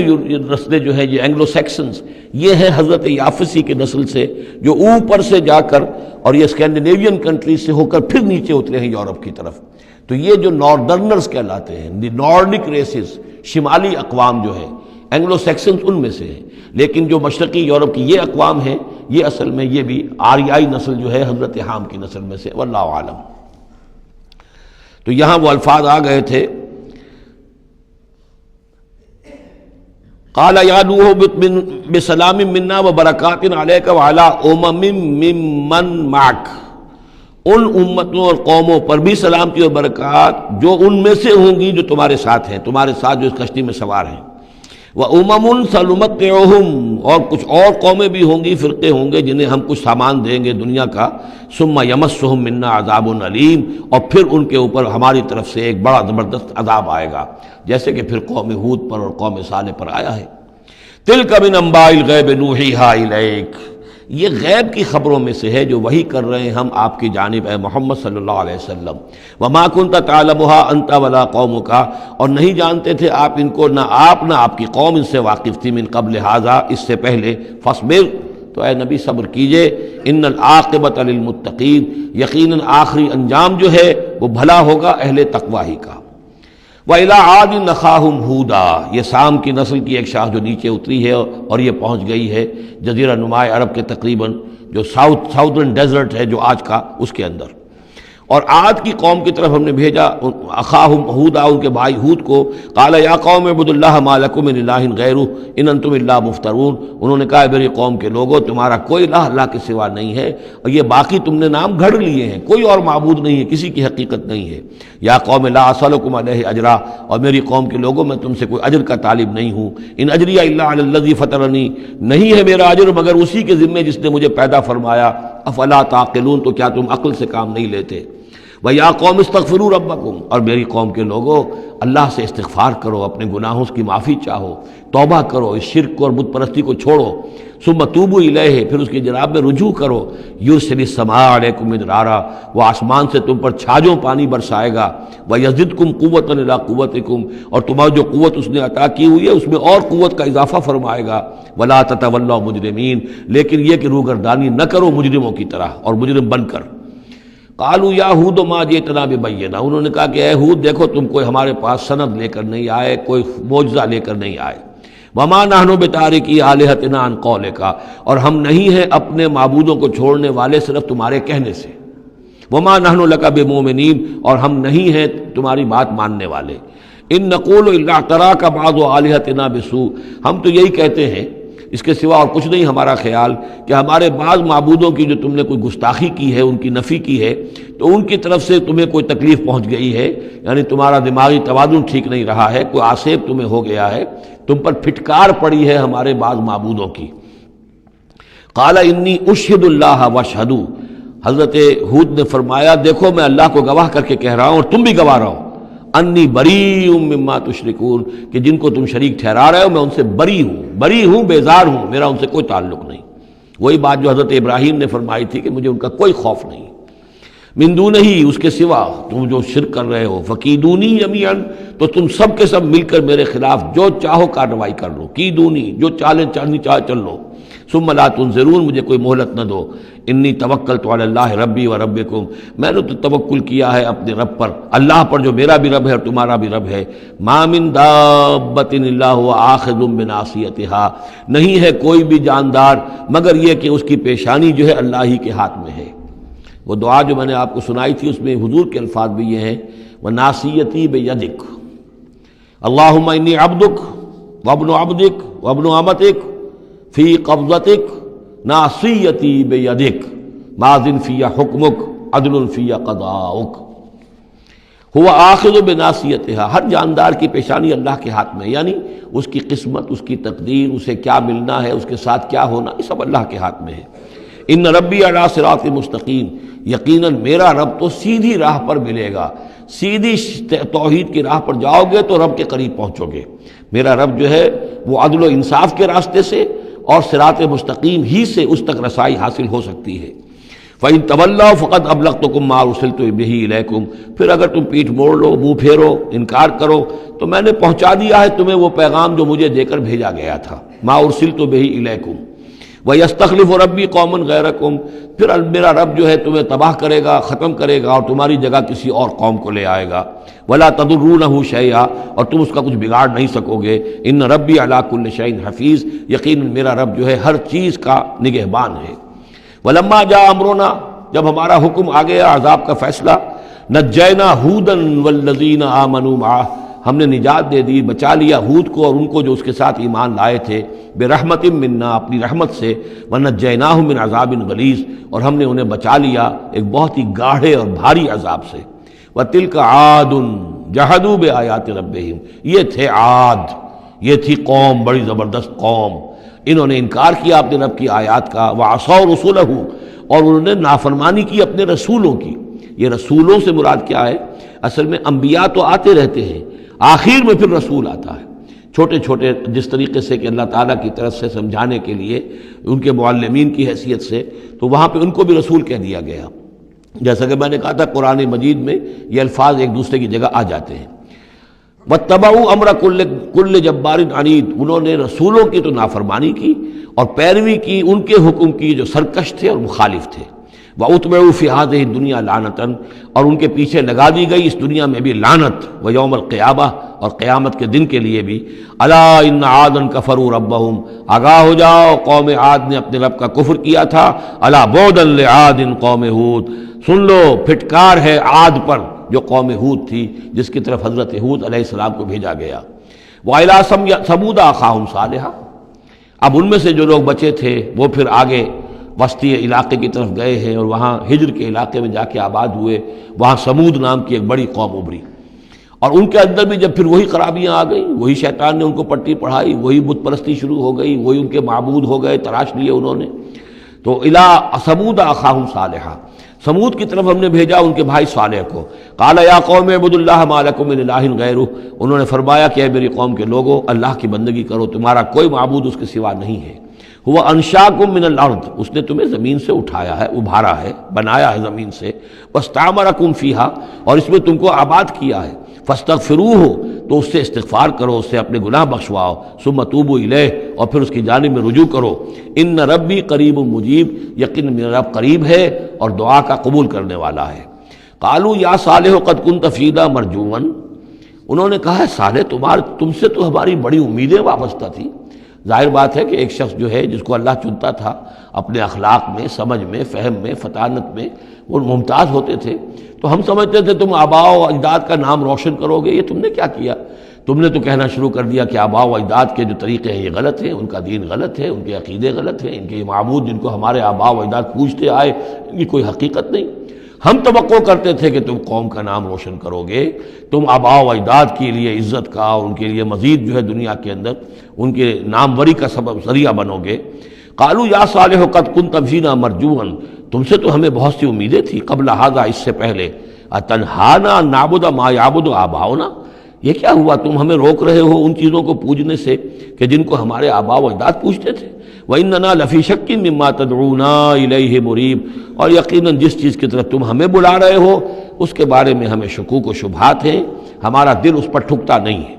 نسلیں جو ہیں یہ اینگلو سیکسنز، یہ ہیں حضرت یافسی کی نسل سے، جو اوپر سے جا کر اور یہ اسکینڈینیوین کنٹریز سے ہو کر پھر نیچے اترے ہیں یورپ کی طرف۔ تو یہ جو ناردرنرز کہلاتے ہیں، دی نارڈک ریسز، شمالی اقوام جو ہے، اینگلو سیکسنز ان میں سے ہیں، لیکن جو مشرقی یورپ کی یہ اقوام ہیں، یہ اصل میں یہ بھی آریائی نسل جو ہے حضرت حام کی نسل میں سے، واللہ عالم۔ تو یہاں وہ الفاظ آ گئے تھے، قال یا نوح اہبط بسلام منا وبرکات علیک وعلی امم ممن معک، ان امتوں اور قوموں پر بھی سلامتی اور برکات جو ان میں سے ہوں گی جو تمہارے ساتھ ہیں، تمہارے ساتھ جو اس کشتی میں سوار ہیں۔ وَأُمَمٌ سَنُمَتِّعُهُمْ، اور کچھ اور قومیں بھی ہوں گی، فرقے ہوں گے جنہیں ہم کچھ سامان دیں گے دنیا کا، ثُمَّ يَمَسُّهُم مِّنَّا عَذَابٌ أَلِيمٌ، اور پھر ان کے اوپر ہماری طرف سے ایک بڑا زبردست عذاب آئے گا، جیسے کہ پھر قوم ہود پر اور قوم صالح پر آیا ہے۔ تِلْكَ مِنْ أَنْبَاءِ الْغَيْبِ نُوحِيهَا إِلَيْكَ، یہ غیب کی خبروں میں سے ہے جو وحی کر رہے ہیں ہم آپ کی جانب اے محمد صلی اللہ علیہ وسلم۔ وَمَا كُنْتَ تَعْلَمُهَا أَنْتَ وَلَا قَوْمُكَ، اور نہیں جانتے تھے آپ ان کو، نہ آپ نہ آپ کی قوم ان سے واقف تھی، من قبل ھذا، اس سے پہلے، فاصبر، تو اے نبی صبر کیجئے، ان العاقبۃ للمتقین، یقیناً آخری انجام جو ہے وہ بھلا ہوگا اہل تقوی ہی کا۔ وَإِلَىٰ عَادٍ أَخَاهُمْ هُودًا، یہ سام کی نسل کی ایک شاخ جو نیچے اتری ہے اور یہ پہنچ گئی ہے جزیرہ نماء عرب کے تقریباً جو ساؤدرن ڈیزرٹ ہے جو آج کا، اس کے اندر، اور عاد کی قوم کی طرف ہم نے بھیجا اخاہم ہودا، ان کے بھائی ہود کو، قال یا قوم اعبدوا اللہ ما لکم من الہ غیرہ ان انتم الا مفترون، انہوں نے کہا میری قوم کے لوگوں تمہارا کوئی الہ اللہ کے سوا نہیں ہے، اور یہ باقی تم نے نام گھڑ لیے ہیں، کوئی اور معبود نہیں ہے، کسی کی حقیقت نہیں ہے۔ یا قوم لا اسألکم علیہ اجرا، اور میری قوم کے لوگوں میں تم سے کوئی اجر کا طالب نہیں ہوں، ان اجری الا علی الذی فطرنی، نہیں ہے میرا اجر مگر اسی کے ذمے جس نے مجھے پیدا فرمایا، افلا تعقلون، تو کیا تم عقل سے کام نہیں لیتے۔ وَيَا قَوْمِ اسْتَغْفِرُوا رَبَّكُمْ، اور میری قوم کے لوگوں اللہ سے استغفار کرو، اپنے گناہوں کی معافی چاہو، توبہ کرو، اس شرک کو اور بت پرستی کو چھوڑو، ثُمَّ تُوبُوا إِلَيْهِ، پھر اس کی جناب میں رجوع کرو، يُرْسِلِ السَّمَاءَ عَلَيْكُمْ مِدْرَارًا، وہ آسمان سے تم پر چھاجوں پانی برسائے گا، وَيَزِدْكُمْ قُوَّةً إِلَىٰ قُوَّتِكُمْ، اور تمہاری جو قوت اس نے عطا کی ہوئی ہے اس میں اور قوت کا اضافہ فرمائے گا، وَلَا تَتَوَلَّوْا مُجْرِمِينَ، لیکن یہ کہ روگردانی نہ کرو مجرموں کی طرح اور مجرم بن کر۔ قالوا یا ہود ما جئتنا ببینہ، انہوں نے کہا کہ اے ہود دیکھو تم کوئی ہمارے پاس سند لے کر نہیں آئے، کوئی معجزہ لے کر نہیں آئے، وما نحن بتارکی آلہتنا عن قولک، اور ہم نہیں ہیں اپنے معبودوں کو چھوڑنے والے صرف تمہارے کہنے سے، وما نحن لک بمؤمنین، اور ہم نہیں ہیں تمہاری بات ماننے والے، ان نقول الا اعتراک بعض آلہتنا بسوء، ہم تو یہی کہتے ہیں، اس کے سوا اور کچھ نہیں ہمارا خیال کہ ہمارے بعض معبودوں کی جو تم نے کوئی گستاخی کی ہے، ان کی نفی کی ہے، تو ان کی طرف سے تمہیں کوئی تکلیف پہنچ گئی ہے، یعنی تمہارا دماغی توازن ٹھیک نہیں رہا ہے، کوئی آسیب تمہیں ہو گیا ہے، تم پر پھٹکار پڑی ہے ہمارے بعض معبودوں کی۔ قال انی اشہد اللہ واشہدوا، حضرت ہود نے فرمایا دیکھو میں اللہ کو گواہ کر کے کہہ رہا ہوں اور تم بھی گواہ رہو، انی بریء مما تشرکون، کہ جن کو تم شریک ٹھہرا رہے ہو میں ان سے بری ہوں، بیزار ہوں، میرا ان سے کوئی تعلق نہیں۔ وہی بات جو حضرت ابراہیم نے فرمائی تھی کہ مجھے ان کا کوئی خوف نہیں، من دونہ ہی، اس کے سوا تم جو شرک کر رہے ہو، فکیدونی جمیعا، تو تم سب کے سب مل کر میرے خلاف جو چاہو کارروائی کر لو، کیدونی، جو چالیں چلنی چاہے چل لو، ثم لا تنظرون، مجھے کوئی مہلت نہ دو، انی توکلت علی اللہ ربی و ربکم، میں نے تو توکل کیا ہے اپنے رب پر، اللہ پر جو میرا بھی رب ہے اور تمہارا بھی رب ہے، ما من دابۃ الا هو آخذ بناصیتها، نہیں ہے کوئی بھی جاندار مگر یہ کہ اس کی پیشانی جو ہے اللہ ہی کے ہاتھ میں ہے۔ وہ دعا جو میں نے آپ کو سنائی تھی اس میں حضور کے الفاظ بھی یہ ہیں، وَنَاصِيَتِي بِيَدِكَ، اللہم انی عبدک وابن عبدک وابن امتک فی قبضتک ناصیتی بیدک ماضٍ فی حکمک عدل فی قضاؤک۔ هو آخذ بناصیتها، ہر جاندار کی پیشانی اللہ کے ہاتھ میں، یعنی اس کی قسمت، اس کی تقدیر، اسے کیا ملنا ہے، اس کے ساتھ کیا ہونا، یہ سب اللہ کے ہاتھ میں ہے۔ ان ربی علی صراط مستقیم، یقیناً میرا رب تو سیدھی راہ پر ملے گا، سیدھی توحید کی راہ پر جاؤ گے تو رب کے قریب پہنچو گے۔ میرا رب جو ہے وہ عدل و انصاف کے راستے سے اور صراط مستقیم ہی سے اس تک رسائی حاصل ہو سکتی ہے۔ فَإِن تَوَلَّوْا فَقَدْ أَبْلَغْتُكُم مَّا أُرْسِلْتُ بِهِ إِلَيْكُمْ، پھر اگر تم پیٹھ موڑ لو، منہ پھیرو، انکار کرو، تو میں نے پہنچا دیا ہے تمہیں وہ پیغام جو مجھے دے کر بھیجا گیا تھا، مَا أُرْسِلْتُ بِهِ إِلَيْكُمْ۔ وَيَسْتَخْلِفُ رَبِّي قَوْمًا غَيْرَكُمْ، پھر میرا رب جو ہے تمہیں تباہ کرے گا، ختم کرے گا اور تمہاری جگہ کسی اور قوم کو لے آئے گا۔ وَلَا تَضُرُّونَهُ شَيْئًا، اور تم اس کا کچھ بگاڑ نہیں سکو گے۔ إِنَّ رَبِّي عَلَىٰ كُلِّ شَيْءٍ حَفِيظٌ، یقیناً میرا رب جو ہے ہر چیز کا نگہبان ہے۔ وَلَمَّا جَاءَ أَمْرُنَا، جب ہمارا حکم آ گیا، عذاب کا فیصلہ، نجینا ہودا والذین آمنوا معہ، ہم نے نجات دے دی، بچا لیا ہود کو اور ان کو جو اس کے ساتھ ایمان لائے تھے، برحمت منا، اپنی رحمت سے، ونجیناہم من عذاب غلیظ، اور ہم نے انہیں بچا لیا ایک بہت ہی گاڑھے اور بھاری عذاب سے۔ وتلک عاد جحدوا بآیات ربہم، یہ تھے عاد، یہ تھی قوم، بڑی زبردست قوم، انہوں نے انکار کیا اپنے رب کی آیات کا، وعصوا رسولہ، اور انہوں نے نافرمانی کی اپنے رسولوں کی۔ یہ رسولوں سے مراد کیا ہے؟ اصل میں انبیاء تو آتے رہتے ہیں، آخر میں پھر رسول آتا ہے، چھوٹے چھوٹے، جس طریقے سے کہ اللہ تعالیٰ کی طرف سے سمجھانے کے لیے ان کے معلمین کی حیثیت سے، تو وہاں پہ ان کو بھی رسول کہہ دیا گیا۔ جیسا کہ میں نے کہا تھا قرآن مجید میں یہ الفاظ ایک دوسرے کی جگہ آ جاتے ہیں۔ وَاتَّبَعُوا أَمْرَ كُلِّ جَبَّارٍ عَنِيدٍ، انہوں نے رسولوں کی تو نافرمانی کی اور پیروی کی ان کے حکم کی جو سرکش تھے اور مخالف تھے۔ وَأُتْبِعُوا فِي هَذِهِ الدُّنْيَا لَعْنَةً، اور ان کے پیچھے لگا دی گئی اس دنیا میں بھی لعنت، وَيَوْمَ الْقِيَامَةِ، اور قیامت کے دن کے لیے بھی۔ أَلَا إِنَّ عَادًا كَفَرُوا رَبَّهُمْ، آگاہ ہو جاؤ قوم عاد نے اپنے رب کا کفر کیا تھا۔ أَلَا بُعْدًا لِعَادٍ قوم ہود، سن لو پھٹکار ہے عاد پر جو قوم ہود تھی، جس کی طرف حضرت ہود علیہ السلام کو بھیجا گیا۔ وَإِلَىٰ ثَمُودَ أَخَاهُمْ صَالِحًا، اب ان میں سے جو لوگ بچے تھے وہ پھر آگے وسطی علاقے کی طرف گئے ہیں اور وہاں ہجر کے علاقے میں جا کے آباد ہوئے، وہاں سمود نام کی ایک بڑی قوم ابھری، اور ان کے اندر بھی جب پھر وہی خرابیاں آ گئیں، وہی شیطان نے ان کو پٹی پڑھائی، وہی بت پرستی شروع ہو گئی، وہی ان کے معبود ہو گئے، تراش لیے انہوں نے۔ تو إِلَىٰ ثَمُودَ أَخَاهُمْ صَالِحًا، سمود کی طرف ہم نے بھیجا ان کے بھائی صالح کو۔ قال یا قوم اعبدوا اللہ ما لکم من الہ غیرہ، انہوں نے فرمایا کہ اے میری قوم کے لوگو، اللہ کی بندگی کرو، تمہارا کوئی معبود اس کے سوا نہیں ہے۔ ہوا انشاکم من الارض، اس نے تمہیں زمین سے اٹھایا ہے، ابھارا ہے، بنایا ہے زمین سے، واستعمرکم فیہا، اور اس میں تم کو آباد کیا ہے، فاستغفروہ، تو اس سے استغفار کرو، اس سے اپنے گناہ بخشواؤ، ثم توبوا الیہ، اور پھر اس کی جانب میں رجوع کرو۔ ان ربی قریب مجیب، یقین میرا رب قریب ہے اور دعا کا قبول کرنے والا ہے۔ قالوا یا صالح قد کنت فینا مرجوا، انہوں نے کہا صالح تم سے تو ہماری بڑی امیدیں وابستہ تھیں۔ ظاہر بات ہے کہ ایک شخص جو ہے جس کو اللہ چنتا تھا اپنے اخلاق میں، سمجھ میں، فہم میں، فطانت میں وہ ممتاز ہوتے تھے، تو ہم سمجھتے تھے تم آباء و اجداد کا نام روشن کرو گے۔ یہ تم نے کیا کیا؟ تم نے تو کہنا شروع کر دیا کہ آباء و اجداد کے جو طریقے ہیں یہ غلط ہیں، ان کا دین غلط ہے، ان کے عقیدے غلط ہیں، ان کے معبود جن کو ہمارے آباء و اجداد پوجتے آئے ان کی کوئی حقیقت نہیں۔ ہم توقع کرتے تھے کہ تم قوم کا نام روشن کرو گے، تم آباء و اجداد کے لیے عزت کا اور ان کے لیے مزید جو ہے دنیا کے اندر ان کے ناموری کا سبب ذریعہ بنو گے۔ قالوا یا صالح قد كنت فینا مرجوا، تم سے تو ہمیں بہت سی امیدیں تھی قبل ھذا، اس سے پہلے، اتنہانا ان نعبد ما یعبد آباؤنا، یہ کیا ہوا تم ہمیں روک رہے ہو ان چیزوں کو پوجنے سے کہ جن کو ہمارے آباء و اجداد پوجتے تھے؟ وَإِنَّنَا لَفِي شَكٍّ مِّمَّا تَدْعُونَا إِلَيْهِ مُرِيبٍ، اور یقیناً جس چیز کی طرف تم ہمیں بلا رہے ہو اس کے بارے میں ہمیں شکوک و شبہات ہیں، ہمارا دل اس پر ٹھکتا نہیں ہے۔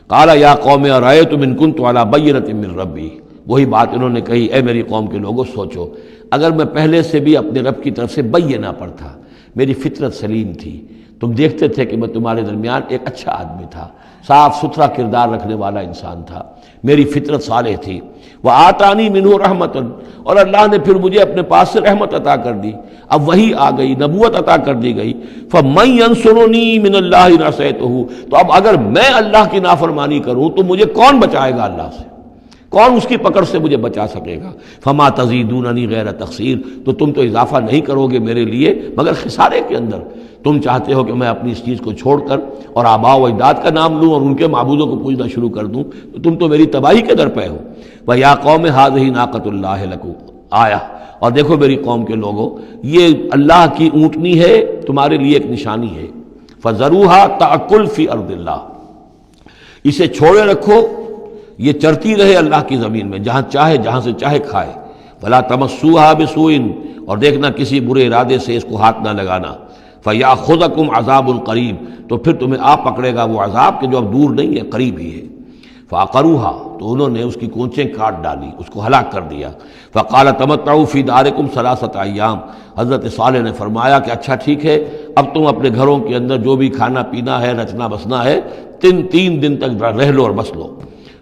قَالَ يَا قَوْمِ أَرَأَيْتُمْ إِن كُنتُ عَلَىٰ بَيِّنَةٍ مِّن رَّبِّي، وہی بات انہوں نے کہی، اے میری قوم کے لوگوں سوچو، اگر میں پہلے سے بھی اپنے رب کی طرف سے بینہ پر تھا، میری فطرت سلیم تھی، تم دیکھتے تھے کہ میں تمہارے درمیان ایک اچھا آدمی تھا، صاف ستھرا کردار رکھنے والا انسان تھا، میری فطرت صالح تھی، وآتانی منہ رحمۃ، اور اللہ نے پھر مجھے اپنے پاس سے رحمت عطا کر دی، اب وہی آ گئی، نبوت عطا کر دی گئی، فمن ینصرنی من اللہ ان عصیتہ، تو اب اگر میں اللہ کی نافرمانی کروں تو مجھے کون بچائے گا اللہ سے، کون اس کی پکڑ سے مجھے بچا سکے گا؟ فما تزیدوننی غیر تقصیر، تو تم تو اضافہ نہیں کرو گے میرے لیے مگر خسارے کے اندر۔ تم چاہتے ہو کہ میں اپنی اس چیز کو چھوڑ کر اور آباء و اجداد کا نام لوں اور ان کے معبودوں کو پوجنا شروع کر دوں، تو تم تو میری تباہی کے در پہ ہو۔ وَيَا قَوْمِ هَٰذِهِ نَاقَةُ اللَّهِ لَكُمْ آیَةٌ، اور دیکھو میری قوم کے لوگوں، یہ اللہ کی اونٹنی ہے، تمہارے لیے ایک نشانی ہے۔ فَذَرُوهَا تَأْكُلْ فِي أَرْضِ اللَّهِ، اسے چھوڑے رکھو، یہ چرتی رہے اللہ کی زمین میں، جہاں چاہے جہاں سے چاہے کھائے۔ وَلَا تَمَسُّوهَا بِسُوءٍ، اور دیکھنا کسی برے ارادے سے اس کو ہاتھ نہ لگانا۔ فَيَأْخُذَكُمْ عَذَابٌ قَرِيبٌ، تو پھر تمہیں آ پکڑے گا وہ عذاب کہ جو اب دور نہیں ہے، قریب ہی ہے۔ فَعَقَرُوهَا، تو انہوں نے اس کی کونچیں کاٹ ڈالی، اس کو ہلاک کر دیا۔ فَقَالَ تَمَتَّعُوا فِي دَارِكُمْ ثَلَاثَةَ أَيَّامٍ، حضرت صالح نے فرمایا کہ اچھا ٹھیک ہے، اب تم اپنے گھروں کے اندر جو بھی کھانا پینا ہے، رچنا بسنا ہے، تین دن تک رہ لو اور بس لو۔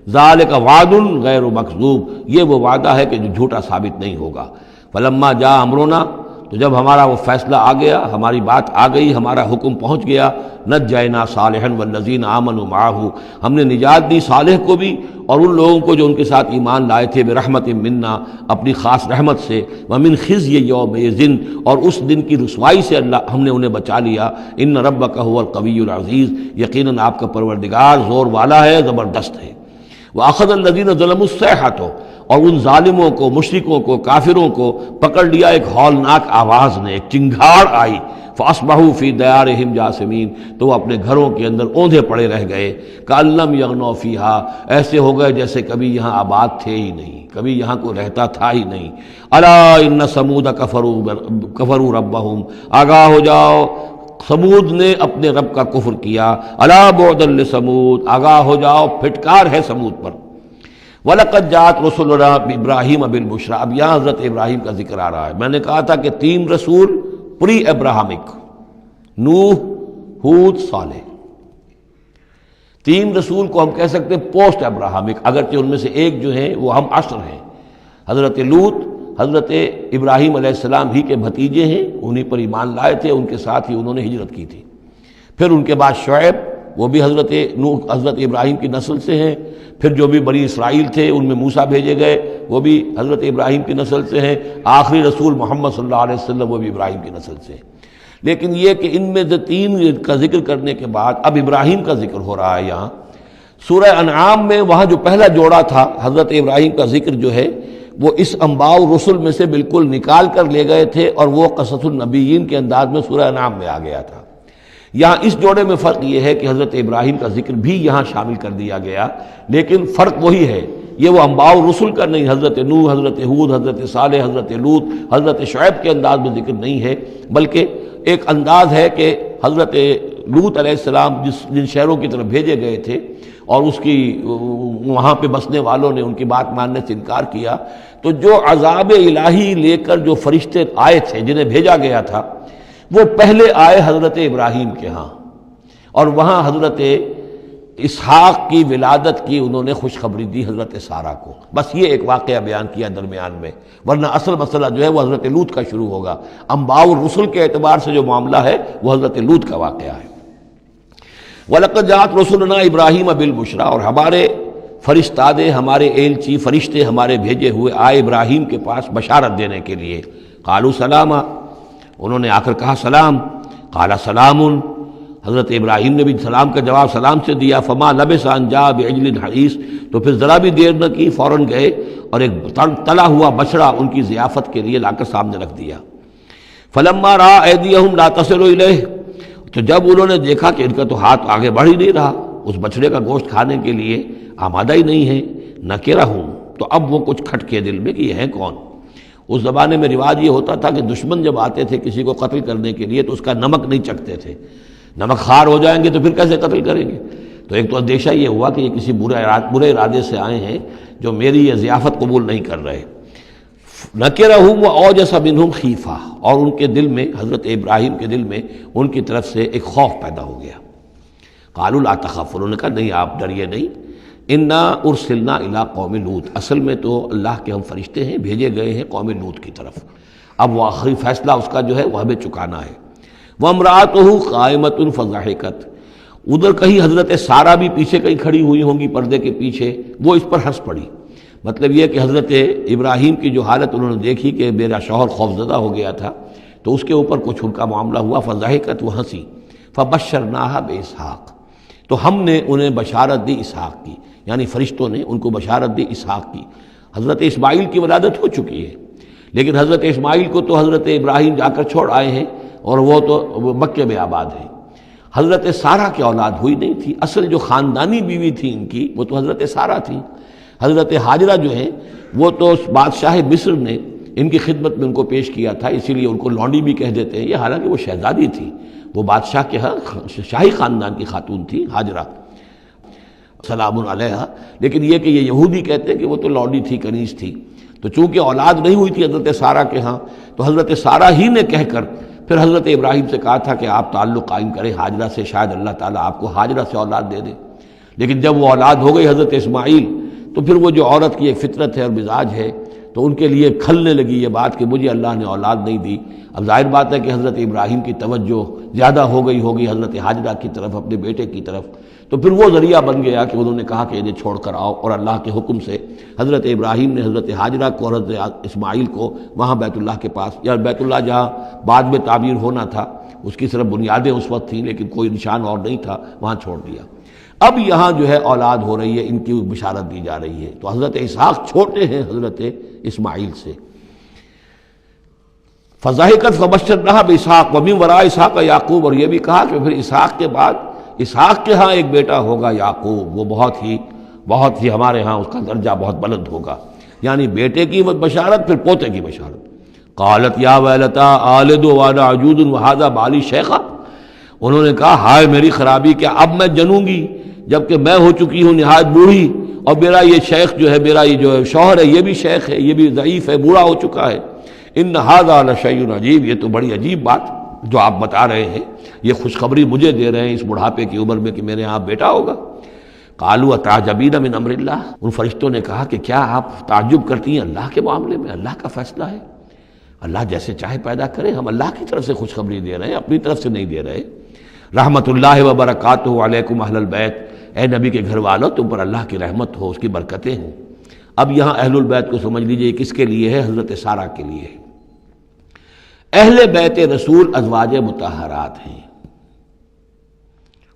ذَلِكَ وَعْدٌ غَيْرُ مَكْذُوبٍ، یہ وہ وعدہ ہے کہ جو جھوٹا ثابت نہیں ہوگا۔ فَلَمَّا جَاءَ أَمْرُنَا، تو جب ہمارا وہ فیصلہ آ گیا، ہماری بات آ گئی، ہمارا حکم پہنچ گیا، نجینا صالحا والذین آمنوا معہ، ہم نے نجات دی صالح کو بھی اور ان لوگوں کو جو ان کے ساتھ ایمان لائے تھے، برحمت منا، اپنی خاص رحمت سے، ومن خزی یومئذ، اور اس دن کی رسوائی سے اللہ ہم نے انہیں بچا لیا۔ ان ربک هو القوی العزیز، یقیناً آپ کا پروردگار زور والا ہے، زبردست ہے۔ وَأَخَذَ الَّذِينَ ظَلَمُوا الصَّيْحَةُ، اور ان ظالموں کو، مشرکوں کو، کافروں کو پکڑ لیا ایک ہولناک آواز نے، ایک چنگھاڑ آئی۔ فَأَصْبَحُوا فِي دِيَارِهِمْ جَاثِمِينَ، تو وہ اپنے گھروں کے اندر اوندھے پڑے رہ گئے۔ كَأَن لَّمْ يَغْنَوْا فِيهَا، ایسے ہو گئے جیسے کبھی یہاں آباد تھے ہی نہیں، کبھی یہاں کوئی رہتا تھا ہی نہیں۔ أَلَا إِنَّ ثَمُودَ كَفَرُوا رَبَّهُمْ، آگاہ ہو جاؤ، سمود نے اپنے رب کا کفر کیا۔ الا بعدا لثمود، آگاہ ہو جاؤ، پھٹکار ہے سمود پر۔ وَلَقَدْ جَاءَتْ رُسُلُنَا بِإِبْرَاهِيمَ بِالْبُشْرَىٰ، اب یہاں حضرت ابراہیم کا ذکر آ رہا ہے۔ میں نے کہا تھا کہ 3 رسول پری ابراہمک، نوح، ہود، صالح، 3 رسول کو ہم کہہ سکتے ہیں پوسٹ ابراہمک، اگرچہ ان میں سے ایک جو ہیں وہ ہم عصر ہیں۔ حضرت لوط حضرت ابراہیم علیہ السلام ہی کے بھتیجے ہیں، انہی پر ایمان لائے تھے، ان کے ساتھ ہی انہوں نے ہجرت کی تھی۔ پھر ان کے بعد شعیب، وہ بھی حضرت ابراہیم کی نسل سے ہیں۔ پھر جو بھی بنی اسرائیل تھے ان میں موسیٰ بھیجے گئے، وہ بھی حضرت ابراہیم کی نسل سے ہیں۔ آخری رسول محمد صلی اللہ علیہ وسلم وہ بھی ابراہیم کی نسل سے ہیں۔ لیکن یہ کہ ان میں سے 3 کا ذکر کرنے کے بعد اب ابراہیم کا ذکر ہو رہا ہے یہاں سورہ انعام میں۔ وہاں جو پہلا جوڑا تھا حضرت ابراہیم کا ذکر جو ہے وہ اس انباء الرسل میں سے بالکل نکال کر لے گئے تھے، اور وہ قصص النبیین کے انداز میں سورہ انعام میں آ گیا تھا۔ یہاں اس جوڑے میں فرق یہ ہے کہ حضرت ابراہیم کا ذکر بھی یہاں شامل کر دیا گیا، لیکن فرق وہی ہے، یہ وہ انباء الرسل کا نہیں، حضرت نوح، حضرت ہود، حضرت صالح، حضرت لوط، حضرت شعیب کے انداز میں ذکر نہیں ہے، بلکہ ایک انداز ہے کہ حضرت لوط علیہ السلام جن شہروں کی طرف بھیجے گئے تھے اور اس کی وہاں پہ بسنے والوں نے ان کی بات ماننے سے انکار کیا، تو جو عذاب الہی لے کر جو فرشتے آئے تھے جنہیں بھیجا گیا تھا، وہ پہلے آئے حضرت ابراہیم کے ہاں، اور وہاں حضرت اسحاق کی ولادت کی انہوں نے خوشخبری دی حضرت سارہ کو. بس یہ ایک واقعہ بیان کیا درمیان میں، ورنہ اصل مسئلہ جو ہے وہ حضرت لوط کا شروع ہوگا. انباء الرسل کے اعتبار سے جو معاملہ ہے وہ حضرت لوط کا واقعہ ہے. وَلَقَدْ جَاءَتْ رُسُلُنَا إِبْرَاهِيمَ بِالْبُشْرَىٰ، اور ہمارے فرشتادے، ہمارے ایلچی فرشتے ہمارے بھیجے ہوئے آئے ابراہیم کے پاس بشارت دینے کے لیے. قالوا سلاما، انہوں نے آ کر کہا سلام. قال سلام، حضرت ابراہیم نے بھی سلام کا جواب سلام سے دیا. فما لبث ان جاء بعجل حنیذ، تو پھر ذرا بھی دیر نہ کی، فوراً گئے اور ایک تلا ہوا بچڑا ان کی ضیافت کے لیے لا کر سامنے رکھ دیا. فلما رأى أيديهم لا تصل إليه، تو جب انہوں نے دیکھا کہ ان کا تو ہاتھ آگے بڑھ ہی نہیں رہا، اس بچڑے کا گوشت کھانے کے لیے آمادہ ہی نہیں ہے. نکرہم، تو اب وہ کچھ کھٹکے دل میں کہ یہ ہیں کون. اس زمانے میں رواج یہ ہوتا تھا کہ دشمن جب آتے تھے کسی کو قتل کرنے کے لیے تو اس کا نمک نہیں چکھتے تھے، نمک خوار ہو جائیں گے تو پھر کیسے قتل کریں گے. تو ایک تو اندیشہ یہ ہوا کہ یہ کسی برے ارادے سے آئے ہیں جو میری یہ ضیافت قبول نہیں کر رہے. نکرہم واوجس منہم خیفہ، اور ان کے دل میں، حضرت ابراہیم کے دل میں ان کی طرف سے ایک خوف پیدا ہو گیا. قالوا لا تخف، انہوں نے کہا نہیں آپ ڈریے نہیں. انا ارسلنا الی قوم لوط، اصل میں تو اللہ کے ہم فرشتے ہیں، بھیجے گئے ہیں قوم لوط کی طرف. اب وہ آخری فیصلہ اس کا جو ہے وہ ہمیں چکانا ہے. وامرأتہ قائمۃ فضحکت، ادھر کہیں حضرت سارہ بھی پیچھے کہیں کھڑی ہوئی ہوں گی پردے کے پیچھے، وہ اس پر ہنس پڑی. مطلب یہ کہ حضرت ابراہیم کی جو حالت انہوں نے دیکھی کہ میرا شوہر خوفزدہ ہو گیا تھا، تو اس کے اوپر کچھ ان کا معاملہ ہوا. فضحکت، وہ ہنسی. فبشرناہا باسحاق، تو ہم نے انہیں بشارت دی اسحاق کی، یعنی فرشتوں نے ان کو بشارت دی اسحاق کی. حضرت اسماعیل کی ولادت ہو چکی ہے، لیکن حضرت اسماعیل کو تو حضرت ابراہیم جا کر چھوڑ آئے ہیں اور وہ تو مکے میں آباد ہیں. حضرت سارہ کی اولاد ہوئی نہیں تھی. اصل جو خاندانی بیوی تھی ان کی وہ تو حضرت سارہ تھی. حضرت ہاجرہ جو ہیں وہ تو بادشاہ مصر نے ان کی خدمت میں ان کو پیش کیا تھا، اسی لیے ان کو لونڈی بھی کہہ دیتے ہیں. یہ حالانکہ وہ شہزادی تھی، وہ بادشاہ کے ہاں شاہی خاندان کی خاتون تھی ہاجرہ سلام علیہا. لیکن یہ کہ یہ یہودی کہتے ہیں کہ وہ تو لونڈی تھی، کنیز تھی. تو چونکہ اولاد نہیں ہوئی تھی حضرت سارہ کے ہاں، تو حضرت سارہ ہی نے کہہ کر پھر حضرت ابراہیم سے کہا تھا کہ آپ تعلق قائم کریں ہاجرہ سے، شاید اللہ تعالیٰ آپ کو ہاجرہ سے اولاد دے دے. لیکن جب وہ اولاد ہو گئی حضرت اسماعیل، تو پھر وہ جو عورت کی ایک فطرت ہے اور مزاج ہے، تو ان کے لیے کھلنے لگی یہ بات کہ مجھے اللہ نے اولاد نہیں دی. اب ظاہر بات ہے کہ حضرت ابراہیم کی توجہ زیادہ ہو گئی ہوگی حضرت ہاجرہ کی طرف، اپنے بیٹے کی طرف. تو پھر وہ ذریعہ بن گیا کہ انہوں نے کہا کہ انہیں چھوڑ کر آؤ، اور اللہ کے حکم سے حضرت ابراہیم نے حضرت ہاجرہ کو اور حضرت اسماعیل کو وہاں بیت اللہ کے پاس، یا بیت اللہ جہاں بعد میں تعمیر ہونا تھا اس کی صرف بنیادیں اس وقت تھیں لیکن کوئی نشان اور نہیں تھا، وہاں چھوڑ دیا. اب یہاں جو ہے اولاد ہو رہی ہے، ان کی بشارت دی جا رہی ہے. تو حضرت اسحاق چھوٹے ہیں حضرت اسماعیل سے. فضحکت فبشرناہا باسحاق ومن وراء اسحاق یعقوب، اور یہ بھی کہا کہ پھر اسحاق کے بعد اسحاق کے ہاں ایک بیٹا ہوگا یعقوب، وہ بہت ہی ہمارے ہاں اس کا درجہ بہت بلند ہوگا. یعنی بیٹے کی بشارت، پھر پوتے کی بشارت. قالت یا ویلتا آلد وانا عجوز وہذا بالی شیخا، انہوں نے کہا ہائے میری خرابی، کیا اب میں جنوں گی جبکہ میں ہو چکی ہوں نہایت بوڑھی، اور میرا یہ شیخ جو ہے، میرا یہ جو شوہر ہے یہ بھی شیخ ہے، یہ بھی ضعیف ہے، بوڑھا ہو چکا ہے. ان ھذا لشیء عجیب، یہ تو بڑی عجیب بات جو آپ بتا رہے ہیں، یہ خوشخبری مجھے دے رہے ہیں اس بڑھاپے کی عمر میں کہ میرے ہاں بیٹا ہوگا. قالوا اتعجبین من امر اللہ، ان فرشتوں نے کہا کہ کیا آپ تعجب کرتی ہیں اللہ کے معاملے میں؟ اللہ کا فیصلہ ہے، اللہ جیسے چاہے پیدا کرے. ہم اللہ کی طرف سے خوشخبری دے رہے ہیں، اپنی طرف سے نہیں دے رہے. رحمت اللہ وبرکاتہ علیکم اہل البیت، اے نبی کے گھر والوں تم پر اللہ کی رحمت ہو، اس کی برکتیں ہوں. اب یہاں اہل البیت کو سمجھ لیجئے کس کے لیے ہے؟ حضرت سارہ کے لیے. اہل بیت رسول ازواج مطہرات ہیں،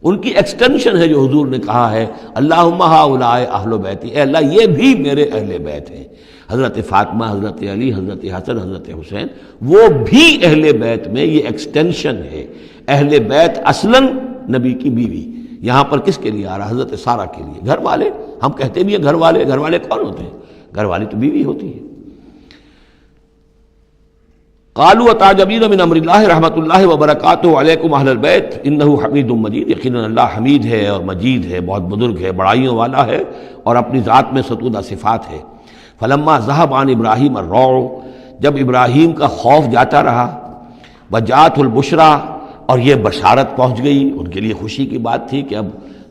ان کی ایکسٹینشن ہے جو حضور نے کہا ہے اللہم ہؤلاء اہل بیتی، اے اللہ یہ بھی میرے اہل بیت ہیں. حضرت فاطمہ، حضرت علی، حضرت حسن، حضرت حسین، وہ بھی اہل بیت میں یہ ایکسٹینشن ہے. اہل بیت اصلاً نبی کی بیوی، یہاں پر کس کے لیے آ رہا؟ حضرت سارہ کے لیے. گھر والے، ہم کہتے بھی ہیں گھر والے، گھر والے کون ہوتے ہیں؟ گھر والی تو بیوی ہوتی ہے. قالوا اتعجبین من امر اللہ رحمت اللہ وبرکاتہ علیکم اہل البیت انہ حمید مجید، یقیناً اللہ حمید ہے اور مجید ہے، بہت بزرگ ہے، بڑائیوں والا ہے، اور اپنی ذات میں ستودہ صفات ہے. فلما ذهب عن ابراہیم الروع، جب ابراہیم کا خوف جاتا رہا، وجاءت البشریٰ، اور یہ بشارت پہنچ گئی، ان کے لیے خوشی کی بات تھی کہ اب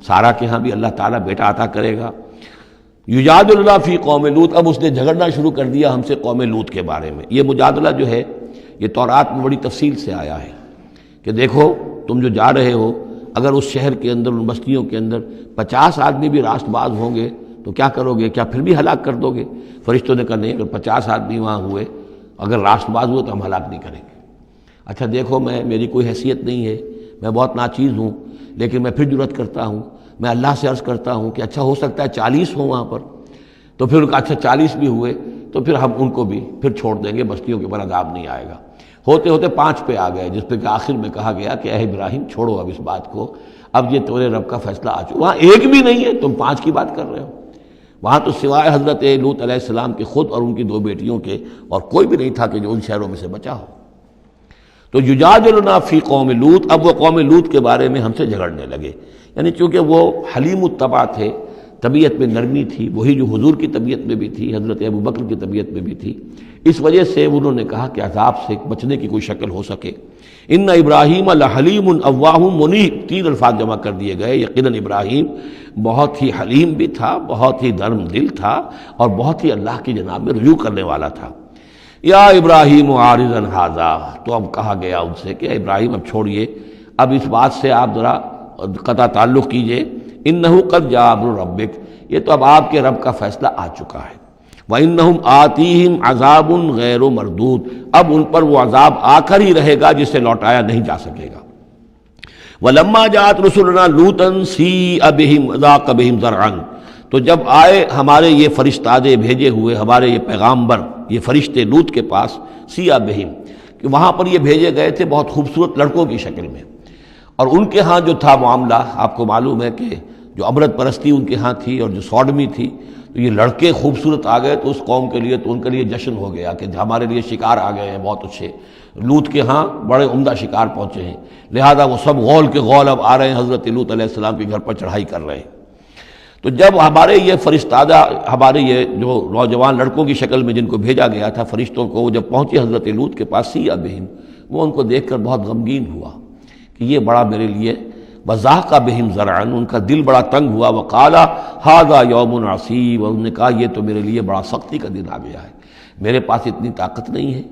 سارا کے ہاں بھی اللہ تعالیٰ بیٹا عطا کرے گا۔ یجادلنا فی قوم لوط، اب اس نے جھگڑنا شروع کر دیا ہم سے قوم لوط کے بارے میں۔ یہ مجادلہ جو ہے یہ تورات میں بڑی تفصیل سے آیا ہے کہ دیکھو تم جو جا رہے ہو، اگر اس شہر کے اندر، ان بستیوں کے اندر 50 آدمی بھی راست باز ہوں گے تو کیا کرو گے؟ کیا پھر بھی ہلاک کر دو گے؟ فرشتوں نے کہا نہیں، اگر 50 آدمی وہاں ہوئے، اگر راست باز ہوئے تو ہم ہلاک نہیں کریں گے۔ اچھا دیکھو، میری کوئی حیثیت نہیں ہے، میں بہت ناچیز ہوں، لیکن میں پھر جرأت کرتا ہوں، میں اللہ سے عرض کرتا ہوں کہ اچھا ہو سکتا ہے 40 ہوں وہاں پر، تو پھر اچھا 40 بھی ہوئے تو پھر ہم ان کو بھی پھر چھوڑ دیں گے، بستیوں کے اوپر عذاب نہیں آئے گا۔ ہوتے ہوتے 5 پہ آ گئے، جس پہ کہ آخر میں کہا گیا کہ اے ابراہیم چھوڑو اب اس بات کو، اب یہ تیرے رب کا فیصلہ آ چکا۔ وہاں ایک بھی نہیں ہے، تم 5 کی بات کر رہے ہو۔ وہاں تو سوائے حضرت لوط علیہ السلام کے خود اور ان کی 2 بیٹیوں کے اور کوئی بھی نہیں تھا کہ جو ان شہروں میں سے بچا ہو۔ تو یجادلنا فی قوم لوط، اب وہ قوم لوط کے بارے میں ہم سے جھگڑنے لگے، یعنی چونکہ وہ حلیم الطبع تھے، طبیعت میں نرمی تھی، وہی جو حضور کی طبیعت میں بھی تھی، حضرت ابوبکر کی طبیعت میں بھی تھی، اس وجہ سے انہوں نے کہا کہ عذاب سے بچنے کی کوئی شکل ہو سکے۔ ان ابراہیم لحلیم اواہ منیب، 3 الفاظ جمع کر دیے گئے۔ یقیناً ابراہیم بہت ہی حلیم بھی تھا، بہت ہی نرم دل تھا، اور بہت ہی اللہ کی جناب میں رجوع کرنے والا تھا۔ یا ابراہیم عارض عن ھذا، تو اب کہا گیا ان سے کہ ابراہیم اب چھوڑیے، اب اس بات سے آپ ذرا قطع تعلق کیجئے۔ انہ قد جاء امر ربک، یہ تو اب آپ کے رب کا فیصلہ آ چکا ہے۔ وانہم آتیہم عذاب غیر مردود، اب ان پر وہ عذاب آ کر ہی رہے گا جسے لوٹایا نہیں جا سکے گا۔ ولما جاءت رسلنا لوطا سیء بہم ضاق بہم ذرعا، تو جب آئے ہمارے یہ فرشتادے بھیجے ہوئے، ہمارے یہ پیغامبر، یہ فرشتے لوط کے پاس، سیء بہم، کہ وہاں پر یہ بھیجے گئے تھے بہت خوبصورت لڑکوں کی شکل میں، اور ان کے ہاں جو تھا معاملہ، آپ کو معلوم ہے کہ جو عبرت پرستی ان کے ہاں تھی اور جو سوڈمی تھی، تو یہ لڑکے خوبصورت آ گئے تو اس قوم کے لیے، تو ان کے لیے جشن ہو گیا کہ ہمارے لیے شکار آ گئے ہیں بہت اچھے، لوط کے ہاں بڑے عمدہ شکار پہنچے ہیں، لہذا وہ سب غول کے غول اب آ رہے ہیں، حضرت لوط علیہ السلام کے گھر پر چڑھائی کر رہے ہیں۔ تو جب ہمارے یہ فرشتادہ، ہمارے یہ جو نوجوان لڑکوں کی شکل میں جن کو بھیجا گیا تھا فرشتوں کو، وہ جب پہنچے حضرت لوط کے پاس، سیء بہم، وہ ان کو دیکھ کر بہت غمگین ہوا کہ یہ بڑا میرے لیے، وضاق بہم ذرعا، ان کا دل بڑا تنگ ہوا، وقال ھذا یوم عصیب، اور انہوں نے کہا یہ تو میرے لیے بڑا سختی کا دن آ گیا ہے، میرے پاس اتنی طاقت نہیں ہے